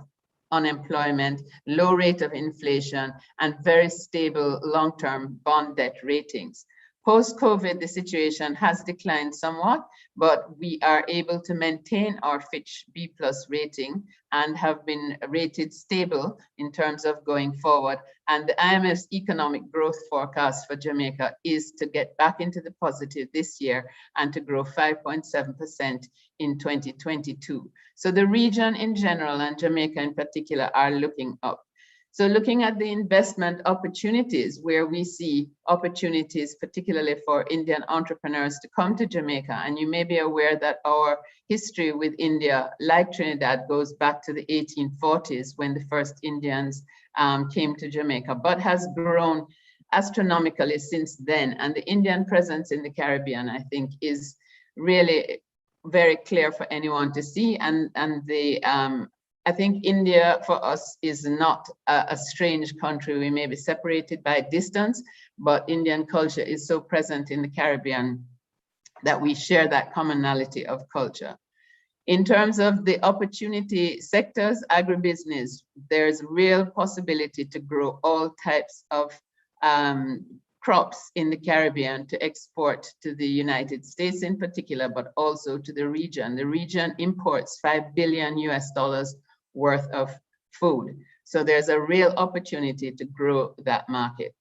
unemployment, low rate of inflation, and very stable long-term bond debt ratings. Post-COVID, the situation has declined somewhat, but we are able to maintain our Fitch B+ rating and have been rated stable in terms of going forward. And the IMF's economic growth forecast for Jamaica is to get back into the positive this year and to grow 5.7% in 2022. So the region in general and Jamaica in particular are looking up. So looking at the investment opportunities, where we see opportunities, particularly for Indian entrepreneurs to come to Jamaica, and you may be aware that our history with India, like Trinidad, goes back to the 1840s when the first Indians came to Jamaica, but has grown astronomically since then. And the Indian presence in the Caribbean, I think, is really very clear for anyone to see. And I think India for us is not a strange country. We may be separated by distance, but Indian culture is so present in the Caribbean that we share that commonality of culture. In terms of the opportunity sectors, agribusiness, there's real possibility to grow all types of crops in the Caribbean to export to the United States in particular, but also to the region. The region imports $5 billion worth of food. So there's a real opportunity to grow that market.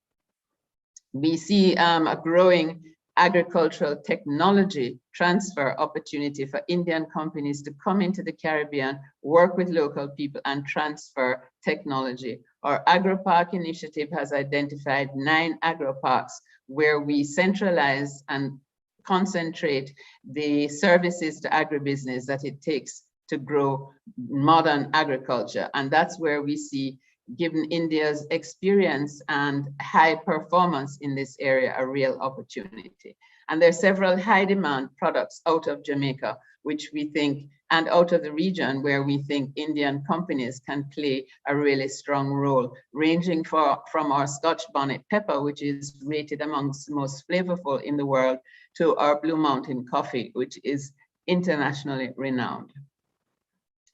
We see a growing agricultural technology transfer opportunity for Indian companies to come into the Caribbean, work with local people and transfer technology. Our AgroPark initiative has identified 9 agroparks where we centralize and concentrate the services to agribusiness that it takes to grow modern agriculture. And that's where we see, given India's experience and high performance in this area, a real opportunity. And there are several high demand products out of Jamaica, which we think, and out of the region where we think Indian companies can play a really strong role, ranging from our Scotch bonnet pepper, which is rated amongst the most flavorful in the world, to our Blue Mountain coffee, which is internationally renowned.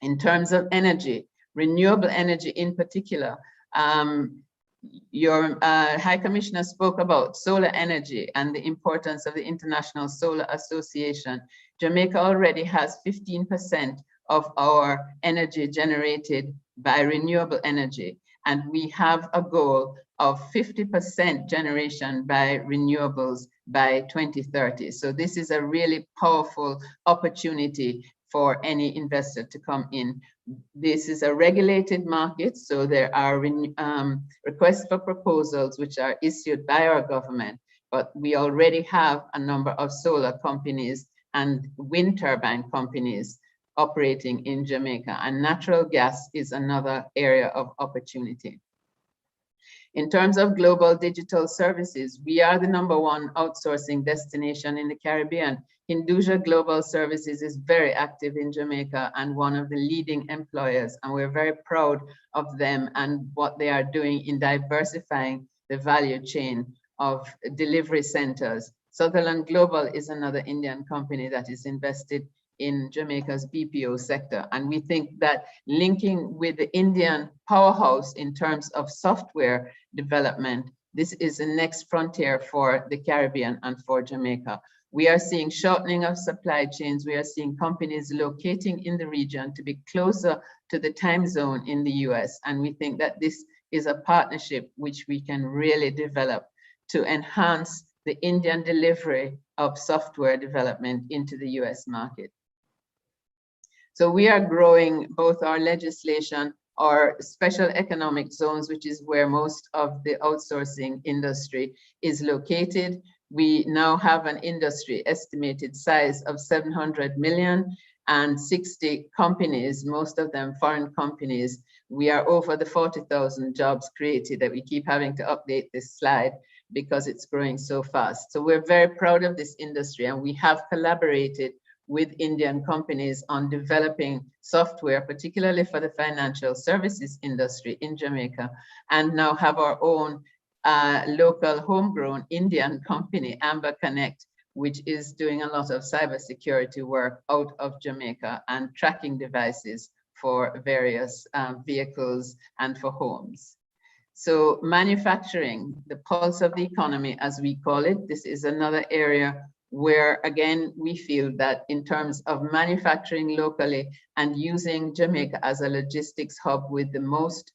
In terms of energy, renewable energy in particular, your High Commissioner spoke about solar energy and the importance of the International Solar Association. Jamaica already has 15% of our energy generated by renewable energy, and we have a goal of 50% generation by renewables by 2030. So this is a really powerful opportunity for any investor to come in. This is a regulated market, so there are requests for proposals which are issued by our government, but we already have a number of solar companies and wind turbine companies operating in Jamaica, and natural gas is another area of opportunity. In terms of global digital services, we are the #1 outsourcing destination in the Caribbean. Hinduja Global Services is very active in Jamaica and one of the leading employers, and we're very proud of them and what they are doing in diversifying the value chain of delivery centers. Sutherland Global is another Indian company that is invested in Jamaica's BPO sector. And we think that linking with the Indian powerhouse in terms of software development, this is the next frontier for the Caribbean and for Jamaica. We are seeing shortening of supply chains. We are seeing companies locating in the region to be closer to the time zone in the US. And we think that this is a partnership which we can really develop to enhance the Indian delivery of software development into the US market. So we are growing both our legislation, our special economic zones, which is where most of the outsourcing industry is located. We now have an industry estimated size of 700 million and 60 companies, most of them foreign companies. We are over the 40,000 jobs created that we keep having to update this slide because it's growing so fast. So we're very proud of this industry, and we have collaborated with Indian companies on developing software, particularly for the financial services industry in Jamaica, and now have our own local homegrown Indian company, Amber Connect, which is doing a lot of cybersecurity work out of Jamaica and tracking devices for various vehicles and for homes. So manufacturing, the pulse of the economy, as we call it, this is another area where, again, we feel that in terms of manufacturing locally and using Jamaica as a logistics hub with the most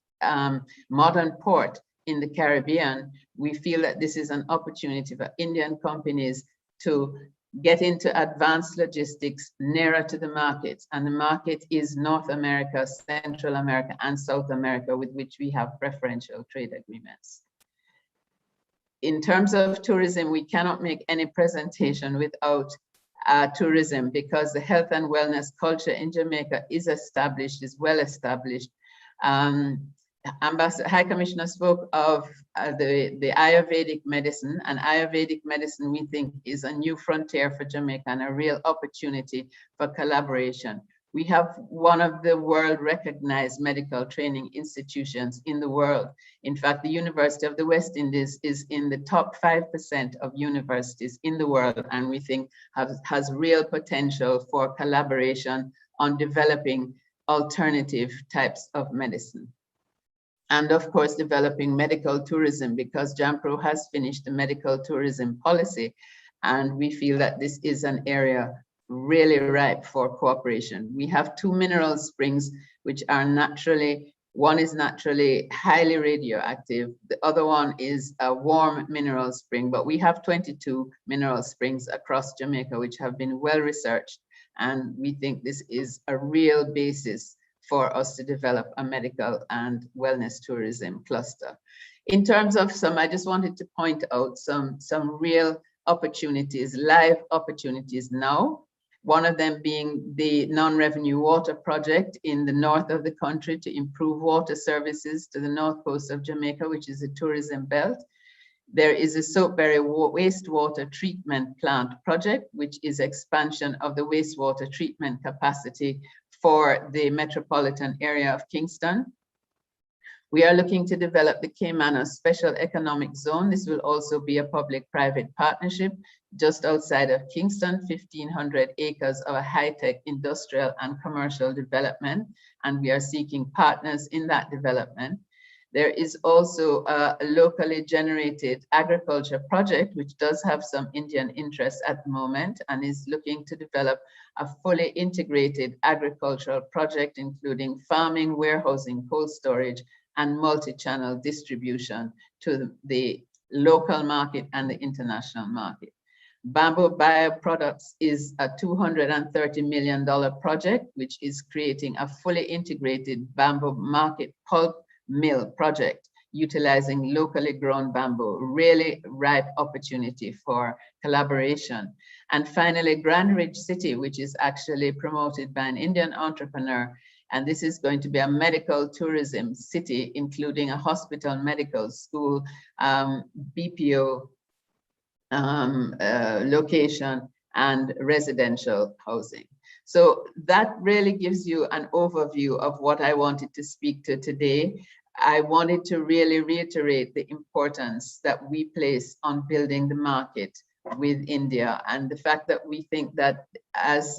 modern port in the Caribbean, we feel that this is an opportunity for Indian companies to get into advanced logistics nearer to the markets. And the market is North America, Central America, and South America, with which we have preferential trade agreements. In terms of tourism, we cannot make any presentation without tourism, because the health and wellness culture in Jamaica is established, is well established. Ambassador High Commissioner spoke of the Ayurvedic medicine, and Ayurvedic medicine, we think, is a new frontier for Jamaica and a real opportunity for collaboration. We have one of the world-recognized medical training institutions in the world. In fact, the University of the West Indies is in the top 5% of universities in the world, and we think has real potential for collaboration on developing alternative types of medicine. And of course, developing medical tourism, because JAMPRO has finished the medical tourism policy, and we feel that this is an area really ripe for cooperation. We have 2 mineral springs which are naturally One is naturally highly radioactive. The other one is a warm mineral spring, but we have 22 mineral springs across Jamaica, which have been well researched. And we think this is a real basis for us to develop a medical and wellness tourism cluster. In terms of I just wanted to point out some real opportunities, live opportunities now. One of them being the non-revenue water project in the north of the country to improve water services to the north coast of Jamaica, which is a tourism belt. There is a Soapberry wastewater treatment plant project, which is expansion of the wastewater treatment capacity for the metropolitan area of Kingston. We are looking to develop the Caymanas Special Economic Zone. This will also be a public-private partnership just outside of Kingston, 1,500 acres of a high-tech industrial and commercial development, and we are seeking partners in that development. There is also a locally generated agriculture project, which does have some Indian interest at the moment and is looking to develop a fully integrated agricultural project, including farming, warehousing, cold storage, and multi-channel distribution to the local market and the international market. Bamboo Bioproducts is a $230 million project, which is creating a fully integrated bamboo market pulp mill project, utilizing locally grown bamboo, really ripe opportunity for collaboration. And finally, Grand Ridge City, which is actually promoted by an Indian entrepreneur. And this is going to be a medical tourism city, including a hospital, medical school, BPO location, and residential housing. So that really gives you an overview of what I wanted to speak to today. I wanted to really reiterate the importance that we place on building the market with India, and the fact that we think that, as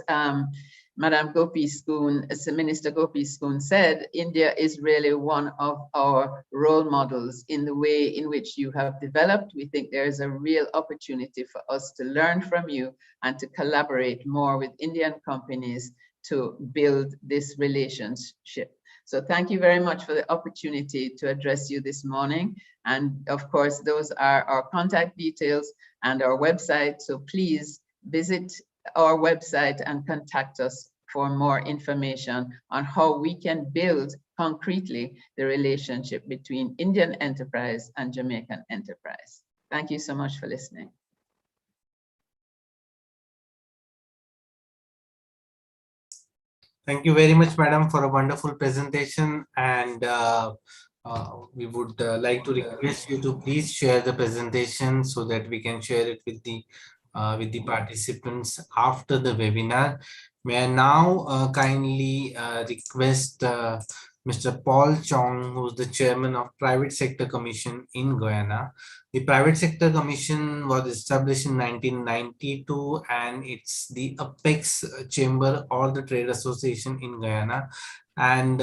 Madam Gopi Skoon, as Minister Gopi Skoon said, India is really one of our role models in the way in which you have developed. We think there is a real opportunity for us to learn from you and to collaborate more with Indian companies to build this relationship. So thank you very much for the opportunity to address you this morning. And of course, those are our contact details and our website. So please visit our website and contact us for more information on how we can build concretely the relationship between Indian enterprise and Jamaican enterprise. Thank you so much for listening. Thank you very much, madam, for a wonderful presentation. And we would like to request you to please share the presentation so that we can share it with the participants after the webinar. May I now kindly request Mr. Paul Chong, who is the chairman of Private Sector Commission in Guyana. The Private Sector Commission was established in 1992, and it's the apex chamber or the trade association in Guyana. And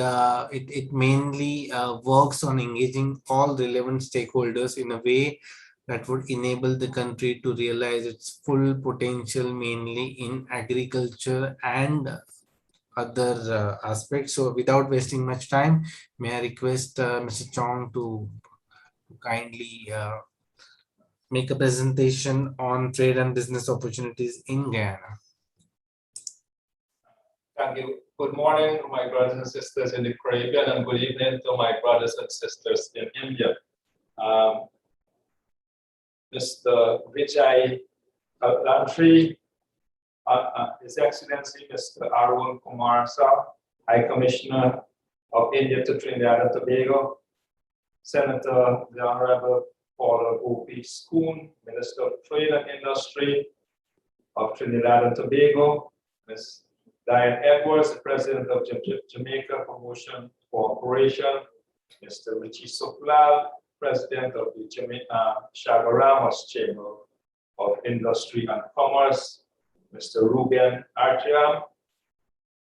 it mainly works on engaging all relevant stakeholders in a way that would enable the country to realize its full potential, mainly in agriculture and other aspects. So without wasting much time, may I request Mr. Chong to kindly make a presentation on trade and business opportunities in Guyana. Thank you. Good morning, my brothers and sisters in the Caribbean, and good evening to my brothers and sisters in India. Mr. Vijay Lantri, His Excellency Mr. Arun Kumar Sah, High Commissioner of India to Trinidad and Tobago, Senator the Honorable Paula Gopi Skoon, Minister of Trade and Industry of Trinidad and Tobago, Ms. Diane Edwards, the President of Jamaica Promotion Corporation, Mr. Richie Soplal, President of the Shagaramas Chamber of Industry and Commerce, Mr. Ruben Artyom,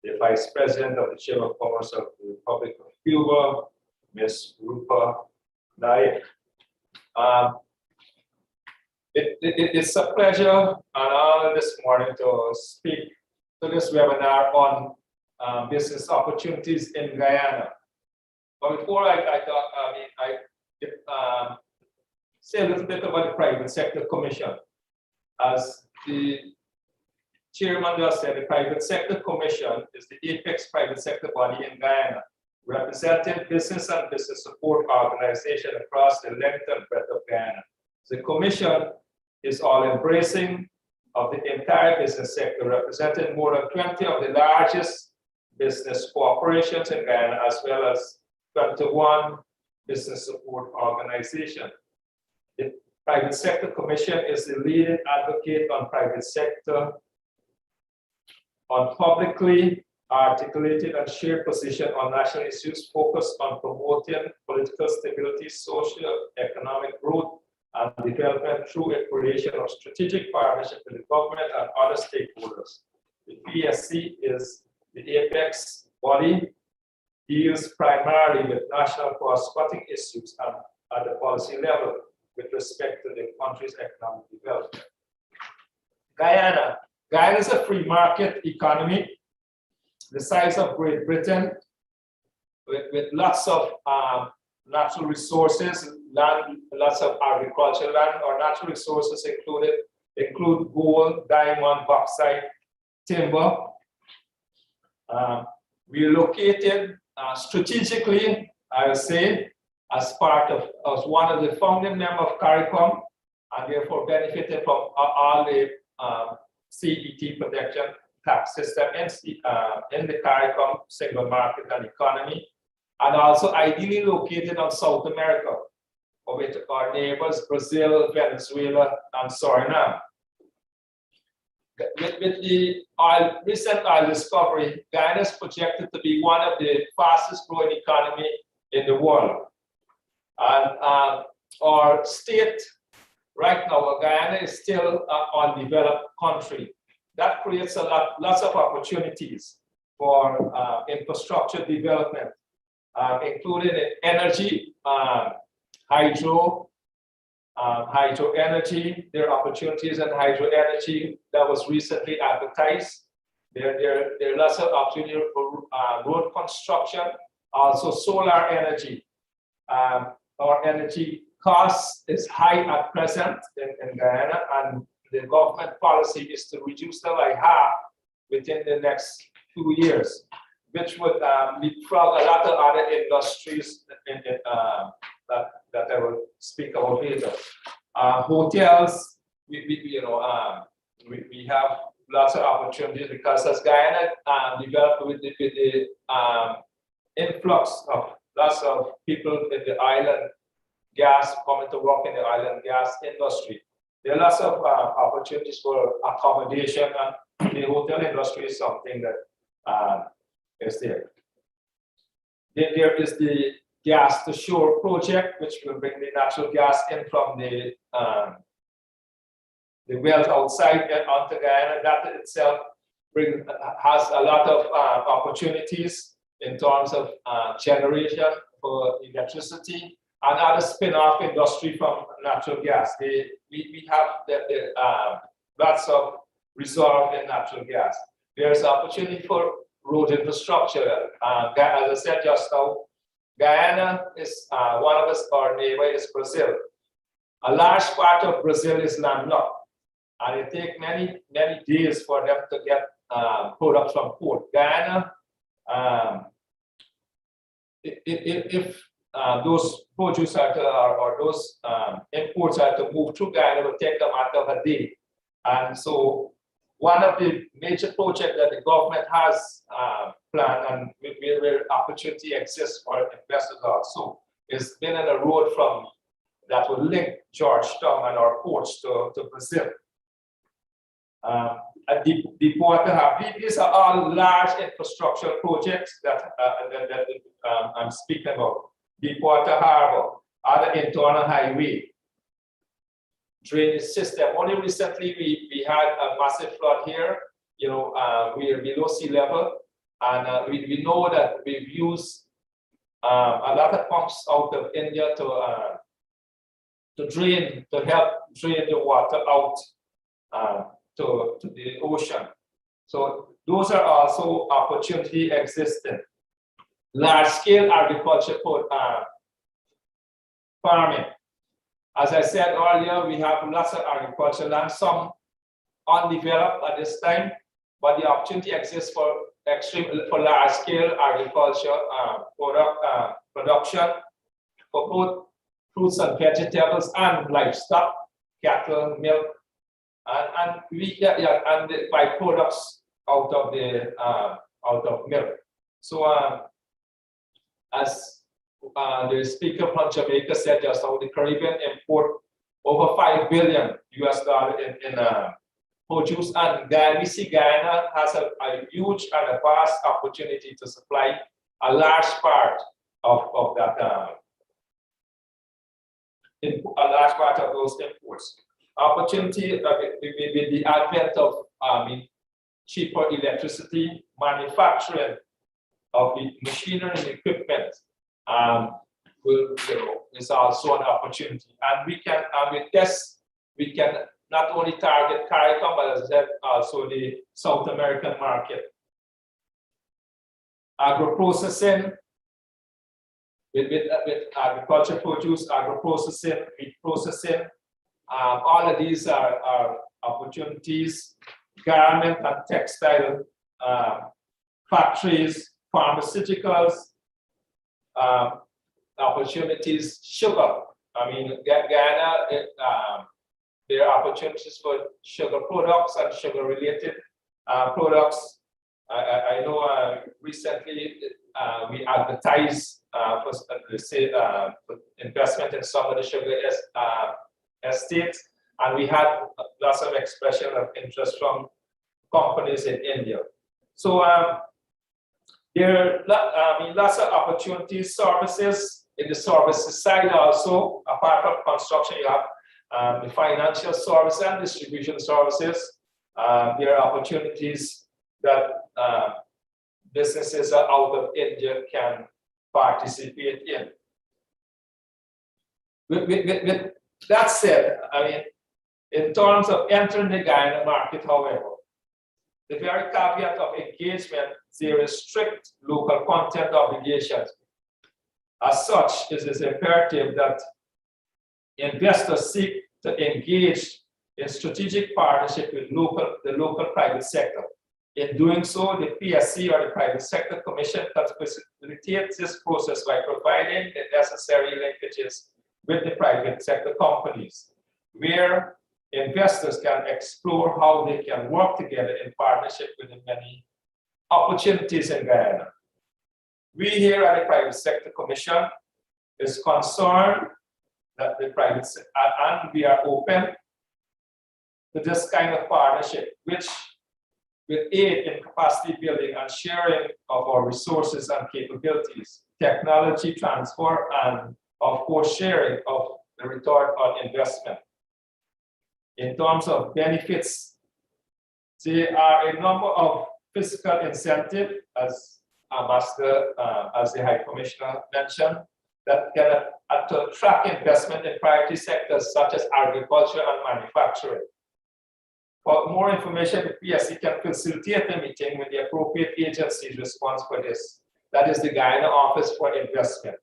the Vice President of the Chamber of Commerce of the Republic of Cuba, Ms. Rupa Naik. It's a pleasure and honor this morning to speak to this webinar on business opportunities in Guyana. But before I say a little bit about the Private Sector Commission. As the chairman just said, the Private Sector Commission is the apex private sector body in Guyana, representing business and business support organizations across the length and breadth of Guyana. The commission is all-embracing of the entire business sector, representing more than 20 of the largest business corporations in Guyana, as well as 21 business support organizations. The Private Sector Commission is the leading advocate on private sector, on publicly articulated and shared position on national issues focused on promoting political stability, social, economic growth, and development through a creation of strategic partnership with the government and other stakeholders. The PSC is the apex body, deals primarily with national cross-cutting issues and at the policy level with respect to the country's economic development. Guyana is a free market economy, the size of Great Britain, with lots of natural resources, land, lots of agricultural land. Our natural resources include gold, diamond, bauxite, timber. We're located strategically, I would say, as one of the founding members of CARICOM, and therefore benefited from all the CET protection tax system in the CARICOM single market and economy, and also ideally located on South America, with our neighbors Brazil, Venezuela, and Suriname. With the recent oil discovery, Guyana is projected to be one of the fastest growing economy in the world. And our state right now, Guyana is still an undeveloped country. That creates lots of opportunities for infrastructure development, including in energy, hydro energy. There are opportunities in hydro energy that was recently advertised. There are lots of opportunities for road construction, also solar energy. Our energy cost is high at present in Guyana, and the government policy is to reduce them by half within the next 2 years, which would leapfrog a lot of other industries that I will speak about later. Hotels, we have lots of opportunities because as Guyana developed with the influx of lots of people in the island gas coming to work in the island gas industry. There are lots of opportunities for accommodation, and the hotel industry is something that is there. Then there is the gas to shore project, which will bring the natural gas in from the wells outside and onto Guyana. That itself has a lot of opportunities in terms of generation for electricity and other spin-off industry from natural gas. We have lots of reserve in natural gas. There's opportunity for road infrastructure. As I said just now, Guyana is one of our neighbors is Brazil. A large part of Brazil is landlocked, and it takes many days for them to get products from port. Guyana, if those produce are to, or those imports are to move through Guyana, it will take a matter of a day. And so one of the major projects that the government has planned, and where opportunity exists for investors also, is building a road that will link Georgetown and our ports to Brazil. Deepwater Harbor. These are all large infrastructure projects that I'm speaking about. Deepwater Harbor, other internal highway, drainage system. Only recently we had a massive flood here. We are below sea level, and we know that we've used a lot of pumps out of India to help drain the water out to the ocean. So those are also opportunity existing. large-scale agriculture farming. As I said earlier, we have lots of agricultural land, some undeveloped at this time, but the opportunity exists for large-scale agriculture production for both fruits and vegetables and livestock, cattle, milk, and the byproducts out of milk. So as the speaker from Jamaica said just now, the Caribbean import over $5 billion in produce, and we see Guyana has a huge and a vast opportunity to supply a large part of that, a large part of those imports. Opportunity with the advent of cheaper electricity, manufacturing of the machinery and equipment is also an opportunity. And we can, with this, we can not only target CARICOM, but as I said, also the South American market. Agro-processing, with agriculture produce, agro-processing, meat processing, all of these are opportunities. Garment and textile factories, pharmaceuticals, opportunities, sugar. I mean, Guyana, there are opportunities for sugar products and sugar-related products. I know recently we advertised for investment in some of the sugar estates, and we had lots of expression of interest from companies in India. So there are lots of opportunities, services. In the services side also, apart from construction, you have the financial services and distribution services. There are opportunities that businesses out of India can participate in. With that said, I mean, in terms of entering the Guyana market, however, the very caveat of engagement, there is strict local content obligations. As such, it is imperative that investors seek to engage in strategic partnership with the local private sector. In doing so, the PSC or the Private Sector Commission can facilitate this process by providing the necessary linkages with the private sector companies, where investors can explore how they can work together in partnership with the many opportunities in Guyana. We here at the Private Sector Commission is concerned that the private sector, and we are open to this kind of partnership, which will aid in capacity building and sharing of our resources and capabilities, technology transfer, and of course sharing of the return on investment. In terms of benefits, there are a number of fiscal incentives, as Ambassador, as the High Commissioner mentioned, that can attract investment in priority sectors such as agriculture and manufacturing. For more information, the PSC can facilitate a meeting with the appropriate agency's response for this. That is the Guyana Office for Investment.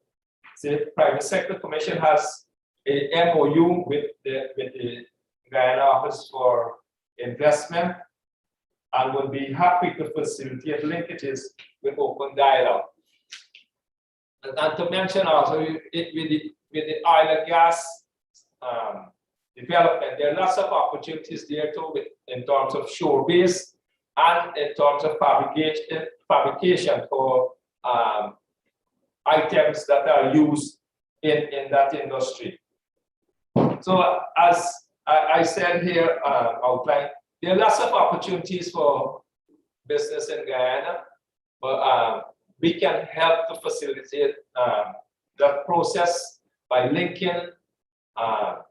The Private Sector Commission has a MOU with the Guyana Office for Investment and will be happy to facilitate linkages with open dialogue. And to mention also, with the oil and gas development, there are lots of opportunities there too, in terms of shore base and in terms of fabrication for items that are used in that industry. So as I said here, outline, there are lots of opportunities for business in Guyana, but we can help to facilitate that process by linking our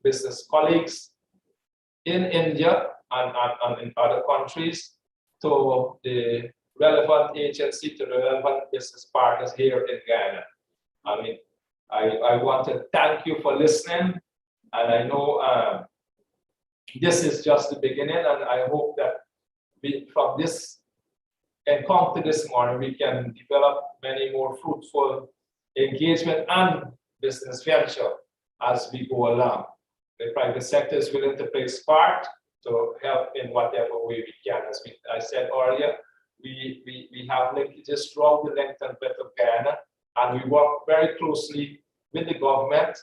business colleagues in India and in other countries to the relevant agency, to the relevant business partners here in Guyana. I mean, I want to thank you for listening, and I know this is just the beginning, and I hope that from this encountered this morning, we can develop many more fruitful engagement and business venture as we go along. The private sector is willing to play its part to help in whatever way we can. As I said earlier, we have linkages throughout the length and breadth of Guyana, and we work very closely with the government,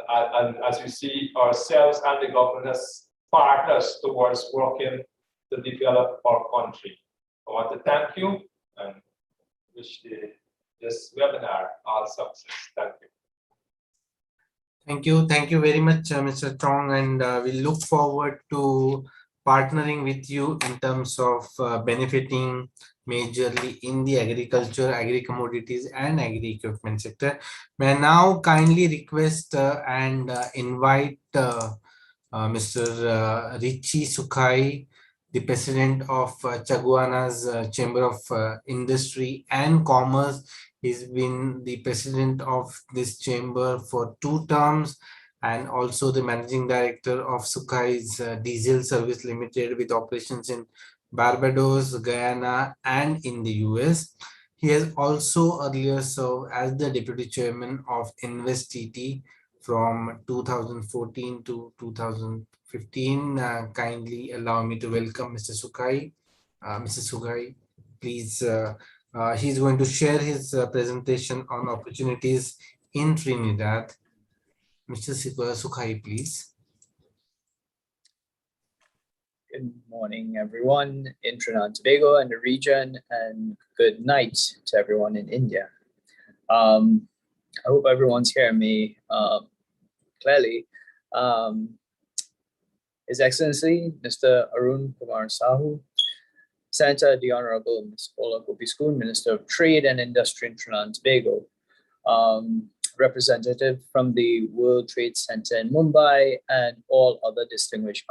and as you see, ourselves and the government as partners towards working to develop our country. I want to thank you and wish this webinar all success. Thank you. Thank you very much, Mr. Chong, and we look forward to partnering with you in terms of benefiting majorly in the agriculture, agri-commodities and agri-equipment sector. May I now kindly request and invite Mr. Richie Sukhai, the president of Chaguana's Chamber of Industry and Commerce. He's been the president of this chamber for 2 terms and also the managing director of Sukhai's Diesel Service Limited with operations in Barbados, Guyana, and in the US. He has also earlier served as the deputy chairman of InvestTT from 2014 to 2015. Kindly allow me to welcome Mr. Sukhai. Mr. Sukhai, please. He's going to share his presentation on opportunities in Trinidad. Mr. Sukhai, please. Good morning, everyone in Trinidad and Tobago and the region, and good night to everyone in India. I hope everyone's hearing me clearly. His Excellency, Mr. Arun Kumar Sahu, Senator the Honorable Ms. Paula Gopiskun, Minister of Trade and Industry in Trinidad and Tobago, representative from the World Trade Center in Mumbai, and all other distinguished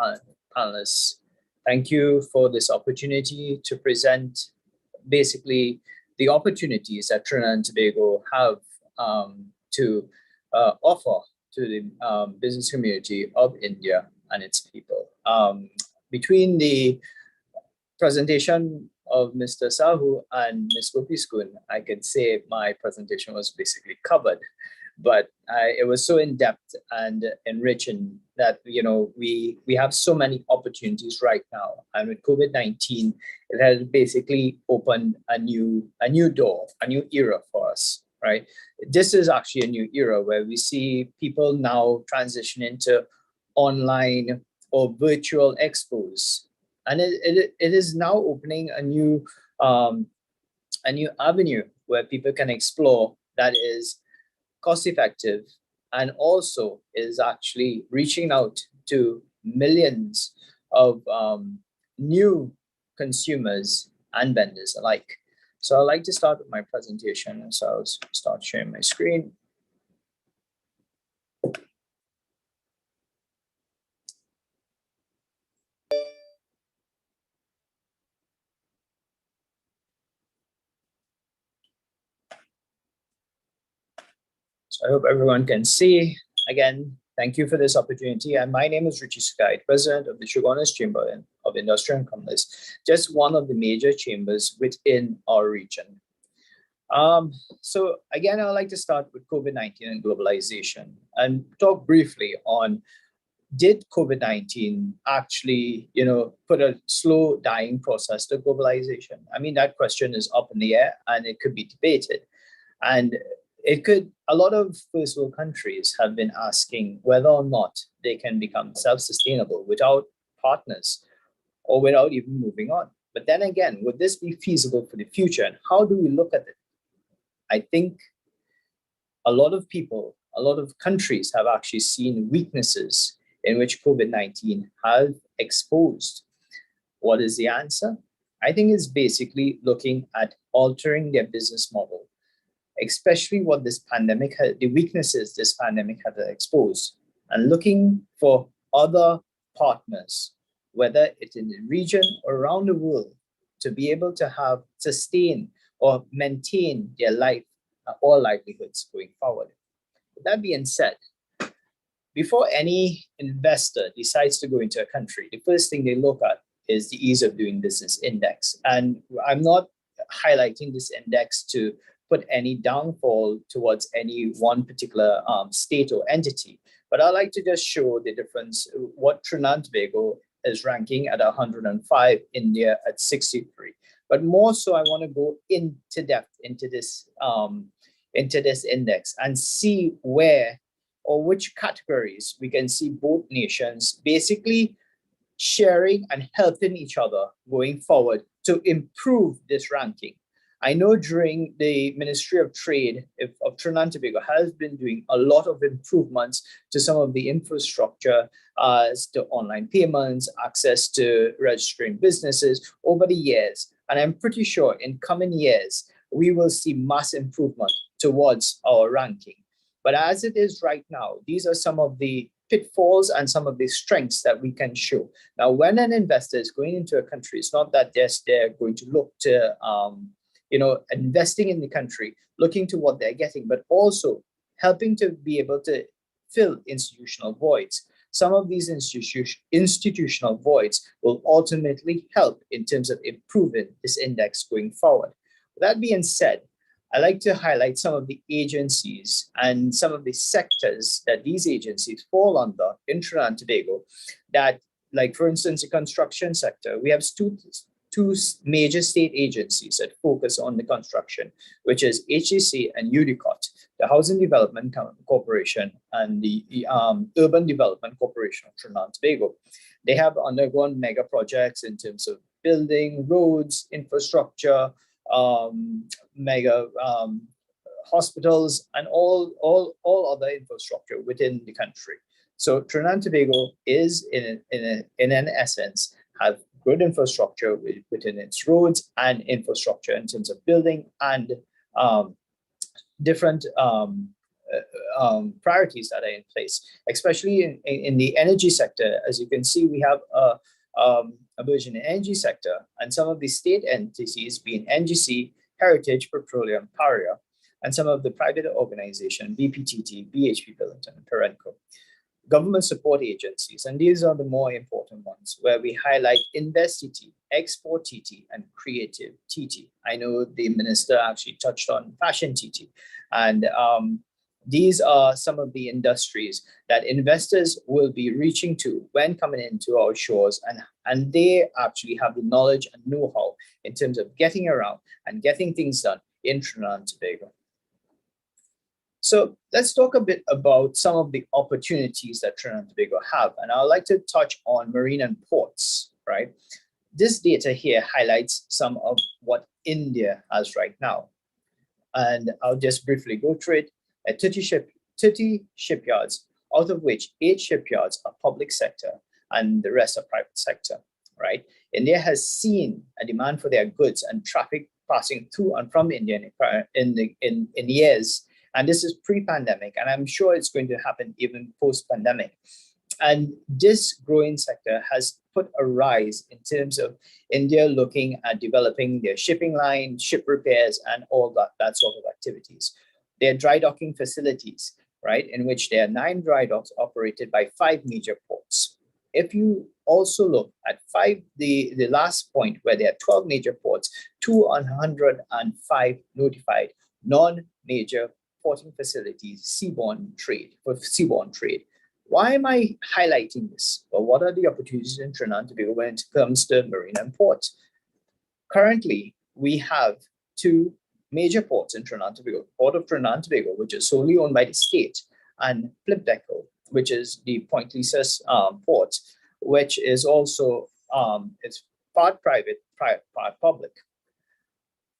panelists. Thank you for this opportunity to present basically the opportunities that Trinidad and Tobago have to offer to the business community of India and its people. Between the presentation of Mr. Sahu and Ms. Gopiskun, I can say my presentation was basically covered, but it was so in-depth and enriching that, you know, we have so many opportunities right now. And with COVID-19, it has basically opened a new door, a new era for us, right? This is actually a new era where we see people now transitioning to online or virtual expos. And it is now opening a new avenue where people can explore that is cost effective and also is actually reaching out to millions of new consumers and vendors alike. So I'd like to start with my presentation. So I'll start sharing my screen. So I hope everyone can see. Again, thank you for this opportunity. And my name is Richie Sukhai, President of the Chaguana's Chamber of Industry and Commerce, just one of the major chambers within our region. So again, I'd like to start with COVID-19 and globalization and talk briefly on, did COVID-19 actually, put a slow dying process to globalization? I mean, that question is up in the air and it could be debated. And a lot of first world countries have been asking whether or not they can become self-sustainable without partners or without even moving on. But then again, would this be feasible for the future? And how do we look at it? I think a lot of people, a lot of countries have actually seen weaknesses in which COVID-19 have exposed. What is the answer? I think it's basically looking at altering their business model, especially what this pandemic, the weaknesses this pandemic has exposed, and looking for other partners, whether it's in the region or around the world, to be able to have sustain or maintain their life or livelihoods going forward. With that being said, before any investor decides to go into a country, the first thing they look at is the Ease of Doing Business Index. And I'm not highlighting this index to put any downfall towards any one particular state or entity, but I'd like to just show the difference, what Trinidad and Tobago is ranking at 105, India at 63. But more so, I want to go into depth into this index and see where or which categories we can see both nations basically sharing and helping each other going forward to improve this ranking. I know during the Ministry of Trade of Trinidad and Tobago has been doing a lot of improvements to some of the infrastructure, to online payments, access to registering businesses over the years. And I'm pretty sure in coming years, we will see mass improvement towards our ranking. But as it is right now, these are some of the pitfalls and some of the strengths that we can show. Now, when an investor is going into a country, it's not that they're going to look to, investing in the country, looking to what they're getting, but also helping to be able to fill institutional voids. Some of these institutional voids will ultimately help in terms of improving this index going forward. With that being said, I like to highlight some of the agencies and some of the sectors that these agencies fall under in Trinidad and Tobago that, like for instance, the construction sector, we have two major state agencies that focus on the construction, which is HCC and UDCOT, the Housing Development Corporation and the Urban Development Corporation of Trinidad and Tobago. They have undergone mega projects in terms of building roads, infrastructure, mega hospitals, and all other infrastructure within the country. So Trinidad and Tobago is in an essence have good infrastructure within its roads and infrastructure in terms of building and different priorities that are in place, especially in the energy sector. As you can see, we have a burgeoning energy sector, and some of the state entities being NGC, Heritage Petroleum Power, and some of the private organizations, BPTT, BHP Billiton, and Perenco. Government support agencies, and these are the more important ones, where we highlight Invest TT, Export TT, and Creative TT. I know the minister actually touched on Fashion TT, and these are some of the industries that investors will be reaching to when coming into our shores, and they actually have the knowledge and know-how in terms of getting around and getting things done in Trinidad and Tobago. So let's talk a bit about some of the opportunities that Trinidad and Tobago have. And I'd like to touch on marine and ports, right? This data here highlights some of what India has right now. And I'll just briefly go through it. At 30 shipyards, out of which 8 shipyards are public sector and the rest are private sector, right? India has seen a demand for their goods and traffic passing to and from India in years. And this is pre-pandemic, and I'm sure it's going to happen even post-pandemic. And this growing sector has put a rise in terms of India looking at developing their shipping line, ship repairs, and all that sort of activities. Their dry docking facilities, right, in which there are 9 dry docks operated by 5 major ports. If you also look at the last point where there are 12 major ports, 205 notified non-major porting facilities, seaborne trade. Why am I highlighting this? Well, what are the opportunities in Trinidad and Tobago when it comes to marine and ports? Currently, we have 2 major ports in Trinidad and Tobago: Port of Trinidad and Tobago, which is solely owned by the state, and Decor, which is the Point Lisa port, which is also it's part private, part public.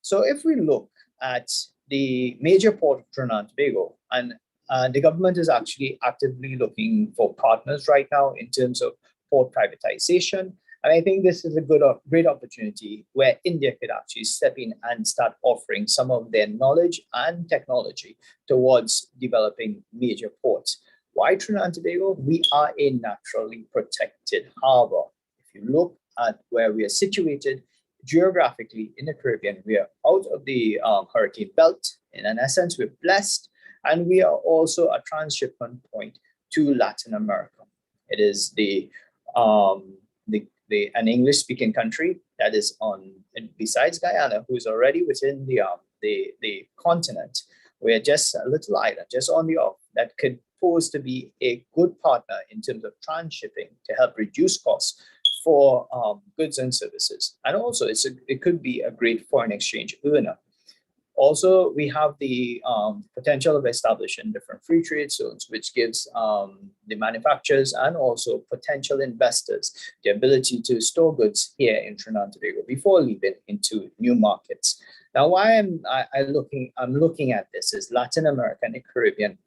So if we look at the major port of Trinidad and Tobago, and the government is actually actively looking for partners right now in terms of port privatization. And I think this is a great opportunity where India could actually step in and start offering some of their knowledge and technology towards developing major ports. Why Trinidad and Tobago? We are a naturally protected harbor. If you look at where we are situated geographically in the Caribbean, we are out of the hurricane belt. In an essence, we're blessed, and we are also a transshipment point to Latin America. It is the an English-speaking country that is on, besides Guyana, who is already within the continent. We're just a little island, just on the off, that could pose to be a good partner in terms of transshipping to help reduce costs for goods and services. And also, it could be a great foreign exchange earner. Also, we have the potential of establishing different free trade zones, which gives the manufacturers and also potential investors the ability to store goods here in Trinidad and Tobago before leaving into new markets. Now, why I'm looking at this is Latin America and the Caribbean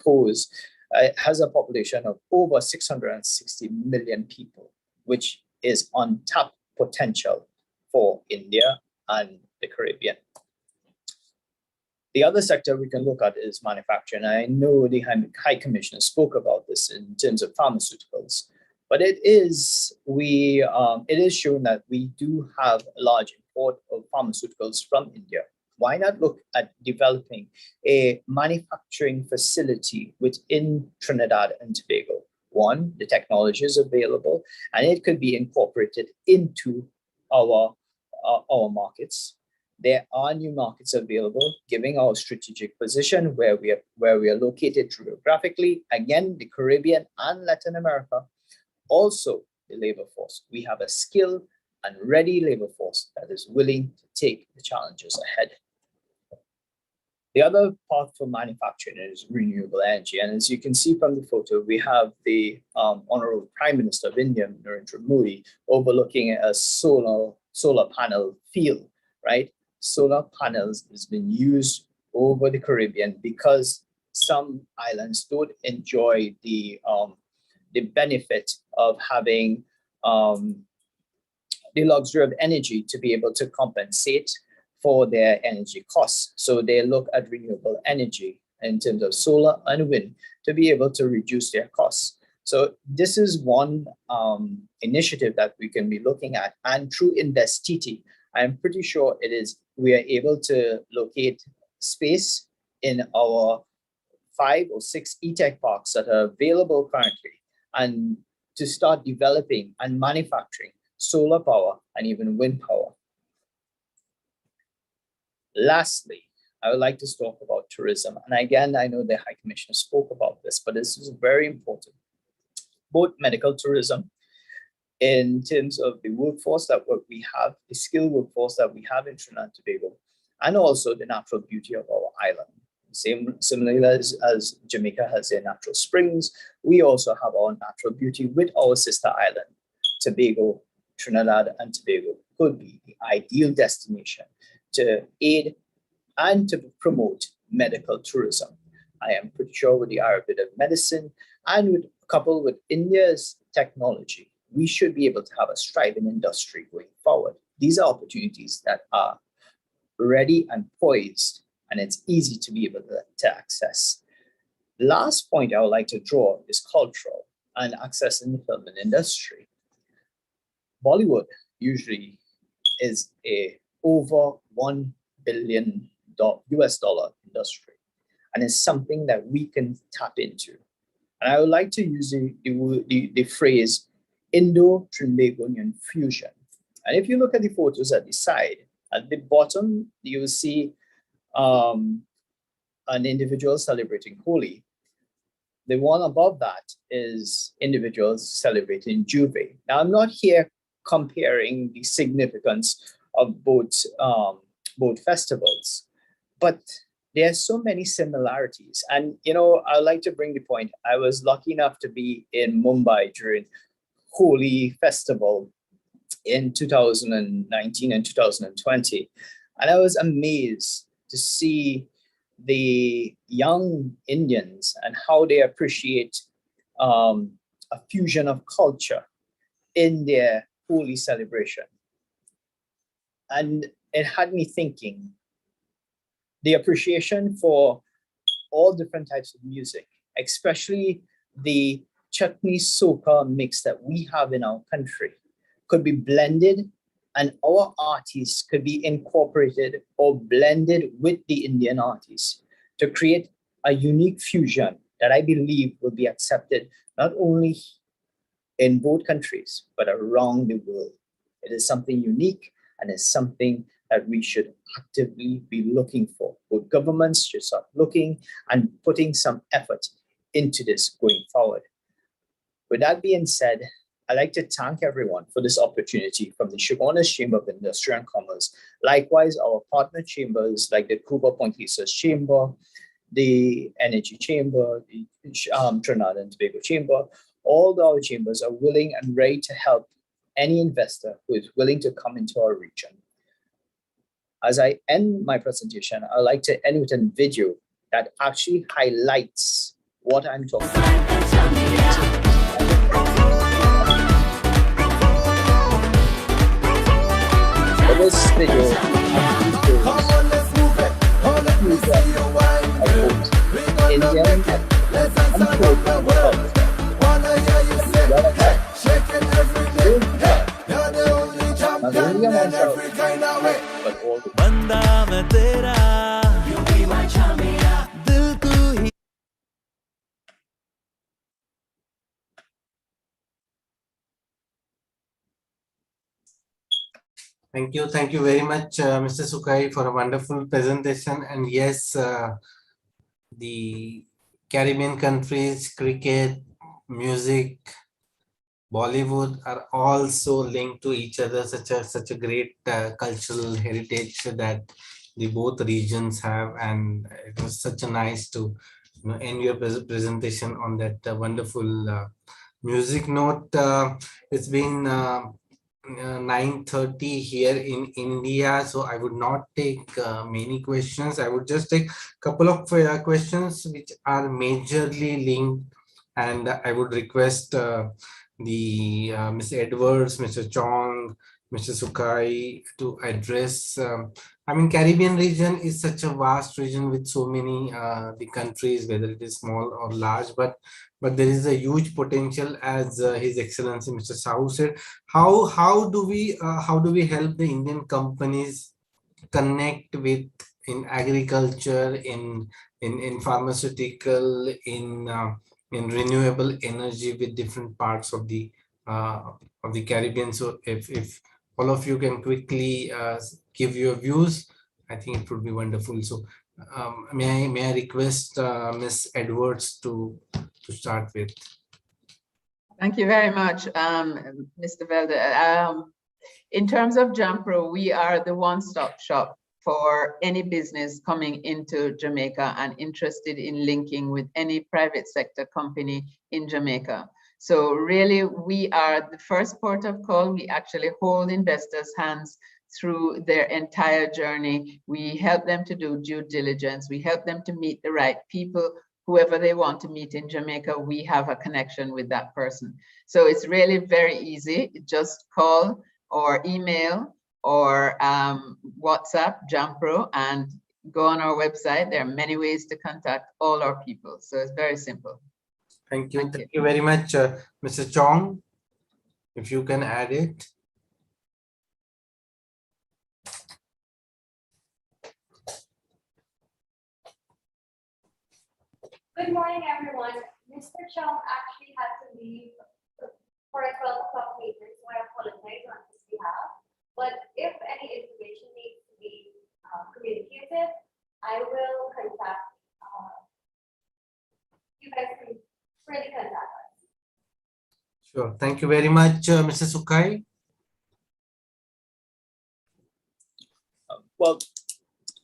has a population of over 660 million people, which is untapped potential for India and the Caribbean. The other sector we can look at is manufacturing. I know the High Commissioner spoke about this in terms of pharmaceuticals, but it is shown that we do have a large import of pharmaceuticals from India. Why not look at developing a manufacturing facility within Trinidad and Tobago? One, the technology is available, and it could be incorporated into our markets. There are new markets available, giving our strategic position where we are located geographically. Again, the Caribbean and Latin America. Also, the labor force. We have a skilled and ready labor force that is willing to take the challenges ahead. The other part for manufacturing is renewable energy. And as you can see from the photo, we have the Honorable Prime Minister of India, Narendra Modi, overlooking a solar panel field, right? Solar panels has been used over the Caribbean because some islands don't enjoy the benefit of having the luxury of energy to be able to compensate for their energy costs. So they look at renewable energy in terms of solar and wind to be able to reduce their costs. So this is one initiative that we can be looking at. And through InvestTT, I'm pretty sure we are able to locate space in our 5 or 6 e-tech parks that are available currently, and to start developing and manufacturing solar power and even wind power. Lastly, I would like to talk about tourism. And again, I know the High Commissioner spoke about this, but this is very important. Both medical tourism, in terms of the workforce that we have, the skilled workforce that we have in Trinidad and Tobago, and also the natural beauty of our island. Similarly as Jamaica has their natural springs, we also have our natural beauty with our sister island. Tobago, Trinidad and Tobago could be the ideal destination to aid and to promote medical tourism. I am pretty sure with the Ayurveda medicine and coupled with India's technology, we should be able to have a thriving industry going forward. These are opportunities that are ready and poised, and it's easy to be able to access. The last point I would like to draw is cultural and accessing the film industry. Bollywood usually is a over $1 billion US industry, and it's something that we can tap into. And I would like to use the phrase Indo-Trinbagonian fusion. And if you look at the photos at the side, at the bottom, you will see an individual celebrating Holi. The one above that is individuals celebrating Juve. Now, I'm not here comparing the significance of both festivals, but there are so many similarities. And, you know, I would like to bring the point. I was lucky enough to be in Mumbai during Holi festival in 2019 and 2020. And I was amazed to see the young Indians and how they appreciate a fusion of culture in their Holi celebration. And it had me thinking, the appreciation for all different types of music, especially the chutney soca mix that we have in our country, could be blended, and our artists could be incorporated or blended with the Indian artists to create a unique fusion that I believe will be accepted not only in both countries, but around the world. It is something unique and it's something that we should actively be looking for. Both governments should start looking and putting some effort into this going forward. With that being said, I'd like to thank everyone for this opportunity from the Shogunist Chamber of Industry and Commerce. Likewise, our partner chambers like the Cuba Point Research Chamber, the Energy Chamber, the Trinidad and Tobago Chamber, all our chambers are willing and ready to help any investor who is willing to come into our region. As I end my presentation, I'd like to end with a video that actually highlights what I'm talking about. This video Indian and Thank you very much, Mr. Sukai, for a wonderful presentation. And yes, the Caribbean countries, cricket, music, Bollywood are also linked to each other. Such a great cultural heritage that the both regions have, and it was such a nice to end your presentation on that wonderful music note. It's been 9:30 here in India, so I would not take many questions. I would just take a couple of questions which are majorly linked, and I would request Mr. Edwards, Mr. Chong, Mr. Sukai to address. I mean, Caribbean region is such a vast region with so many the countries, whether it is small or large, but there is a huge potential, as His Excellency Mr. Sahu said. How do we help the Indian companies connect with in agriculture, in pharmaceutical, in renewable energy with different parts of the Caribbean? So if all of you can quickly give your views, I think it would be wonderful. So may I request Ms. Edwards to start with. Thank you very much, Mr. Velde. In terms of JAMPRO, we are the one-stop shop for any business coming into Jamaica and interested in linking with any private sector company in Jamaica. So really, we are the first port of call. We actually hold investors' hands through their entire journey. We help them to do due diligence. We help them to meet the right people. Whoever they want to meet in Jamaica, we have a connection with that person. So it's really very easy. Just call or email or WhatsApp JAMPRO and go on our website. There are many ways to contact all our people. So it's very simple. Thank you. Thank you very much, Mr. Chong. If you can add it. Good morning, everyone. Mr. Chong actually had to leave for a 12 o'clock meeting, so I apologize on his behalf. But if any information needs to be communicated, I will contact you guys. Can really contact us. Sure. Thank you very much, Mr. Sukai. Well,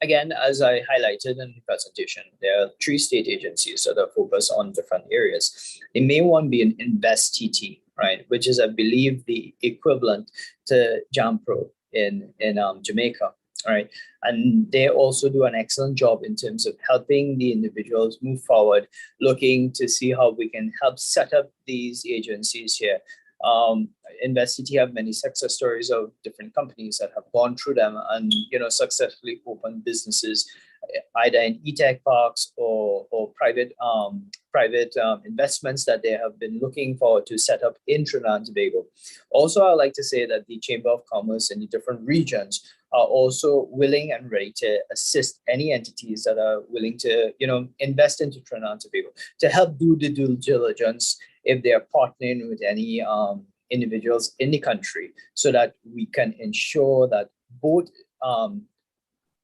again, as I highlighted in the presentation, there are 3 state agencies that are focused on different areas. The main one being InvestTT, right, which is, I believe, the equivalent to JAMPRO in Jamaica, right? And they also do an excellent job in terms of helping the individuals move forward, looking to see how we can help set up these agencies here. InvestTT have many success stories of different companies that have gone through them and successfully opened businesses either in e-tech parks or private investments that they have been looking forward to set up in Trinidad and Tobago. Also, I like to say that the Chamber of Commerce in the different regions are also willing and ready to assist any entities that are willing to invest into Trinidad and Tobago to help do the due diligence if they are partnering with any individuals in the country so that we can ensure that both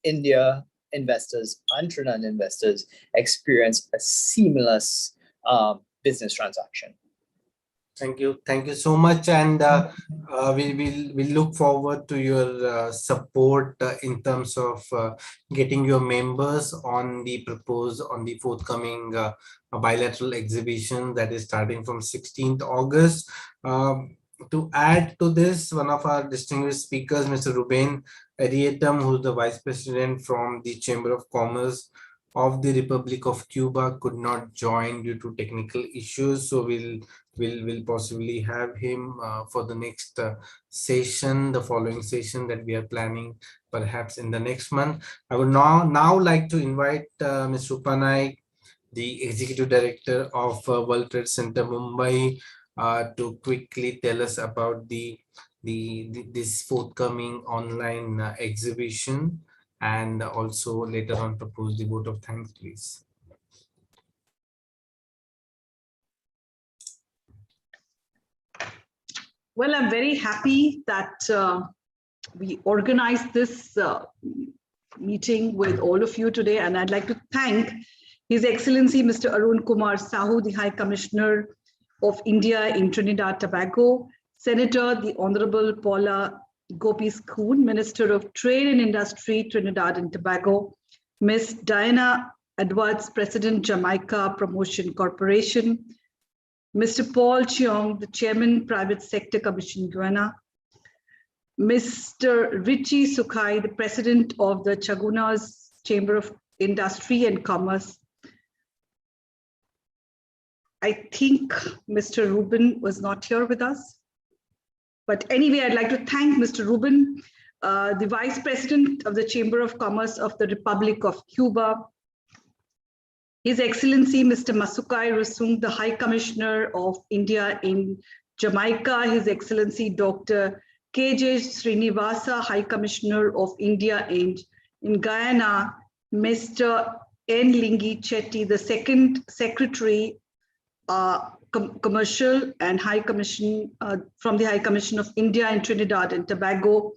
India investors and Trinidad investors experience a seamless business transaction. Thank you. Thank you so much. And we look forward to your support in terms of getting your members on the forthcoming bilateral exhibition that is starting from 16th August. To add to this, one of our distinguished speakers, Mr. Ruben Arietam, who's the Vice President from the Chamber of Commerce of the Republic of Cuba, could not join due to technical issues. So we'll possibly have him for the next session, the following session that we are planning perhaps in the next month. I would now like to invite Ms. Rupa Naik, the Executive Director of World Trade Center Mumbai, to quickly tell us about this forthcoming online exhibition, and also later on propose the vote of thanks, please. Well, I'm very happy that we organized this meeting with all of you today, and I'd like to thank His Excellency Mr. Arun Kumar Sahu, the High Commissioner of India in Trinidad Tobago, Senator the Honorable Paula Gopi-Skoon, Minister of Trade and Industry, Trinidad and Tobago, Ms. Diana Edwards, President, Jamaica Promotion Corporation, Mr. Paul Cheong, the Chairman, Private Sector Commission, Guyana, Mr. Richie Sukhai, the President of the Chagunas Chamber of Industry and Commerce. I think Mr. Rubin was not here with us. But anyway, I'd like to thank Mr. Rubin, the Vice President of the Chamber of Commerce of the Republic of Cuba, His Excellency Mr. Masukai Rusung, the High Commissioner of India in Jamaica, His Excellency Dr. KJ Srinivasa, High Commissioner of India in Guyana, Mr. N. Lingi Chetty, the Second Secretary Commercial and High Commission from the High Commission of India in Trinidad and Tobago,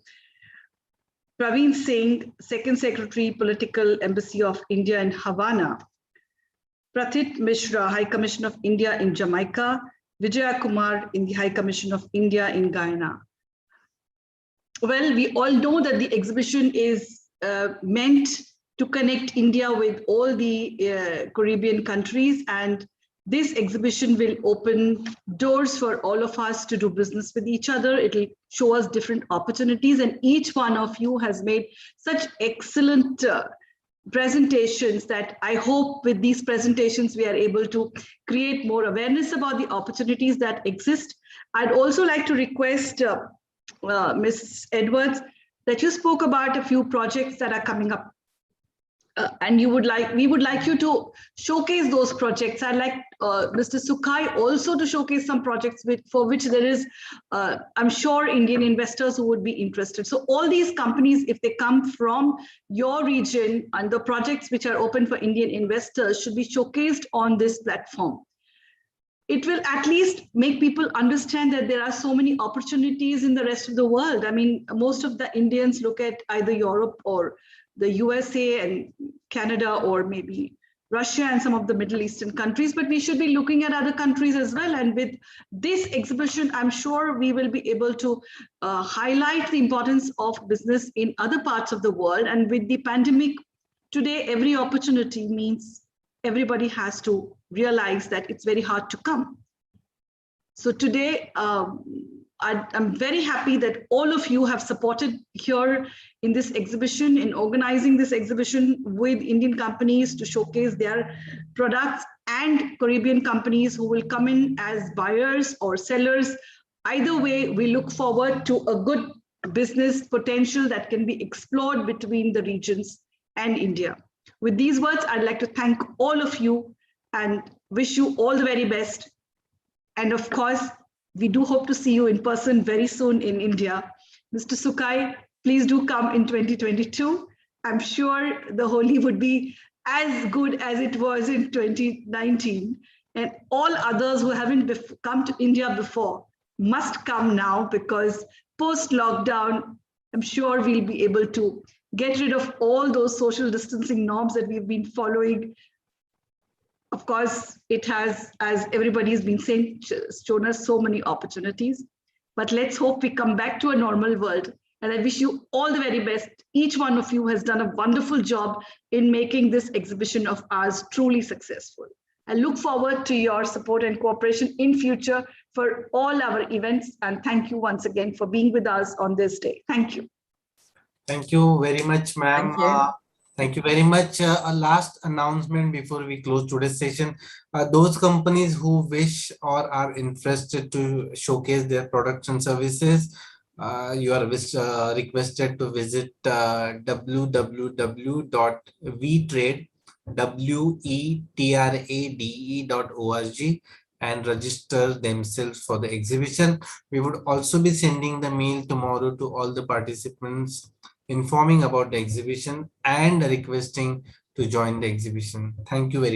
Praveen Singh, Second Secretary Political Embassy of India in Havana, Prathit Mishra, High Commission of India in Jamaica, Vijaya Kumar in the High Commission of India in Guyana. Well, we all know that the exhibition is meant to connect India with all the Caribbean countries, and this exhibition will open doors for all of us to do business with each other. It will show us different opportunities, and each one of you has made such excellent presentations that I hope with these presentations we are able to create more awareness about the opportunities that exist. I'd also like to request Ms. Edwards that you spoke about a few projects that are coming up. And we would like you to showcase those projects. I'd like Mr. Sukhai also to showcase some projects for which there is, I'm sure, Indian investors who would be interested. So all these companies, if they come from your region, and the projects which are open for Indian investors should be showcased on this platform. It will at least make people understand that there are so many opportunities in the rest of the world. I mean, most of the Indians look at either Europe or the USA and Canada, or maybe Russia and some of the Middle Eastern countries, but we should be looking at other countries as well. And with this exhibition, I'm sure we will be able to highlight the importance of business in other parts of the world. And with the pandemic today, every opportunity means everybody has to realize that it's very hard to come. So today, I'm very happy that all of you have supported here in this exhibition, in organizing this exhibition with Indian companies to showcase their products, and Caribbean companies who will come in as buyers or sellers. Either way, we look forward to a good business potential that can be explored between the regions and India. With these words, I'd like to thank all of you and wish you all the very best. And of course, we do hope to see you in person very soon in India. Mr. Sukhai, please do come in 2022. I'm sure the Holi would be as good as it was in 2019. And all others who haven't come to India before, must come now, because post-lockdown, I'm sure we'll be able to get rid of all those social distancing norms that we've been following. Of course, it has, as everybody's been saying, shown us so many opportunities. But let's hope we come back to a normal world. And I wish you all the very best. Each one of you has done a wonderful job in making this exhibition of ours truly successful. I look forward to your support and cooperation in future for all our events. And thank you once again for being with us on this day. Thank you. Thank you very much, ma'am. Thank you. Thank you very much. A last announcement before we close today's session. Those companies who wish or are interested to showcase their products and services, you are requested to visit www.wetrade.org and register themselves for the exhibition. We would also be sending the mail tomorrow to all the participants, informing about the exhibition and requesting to join the exhibition. Thank you very much.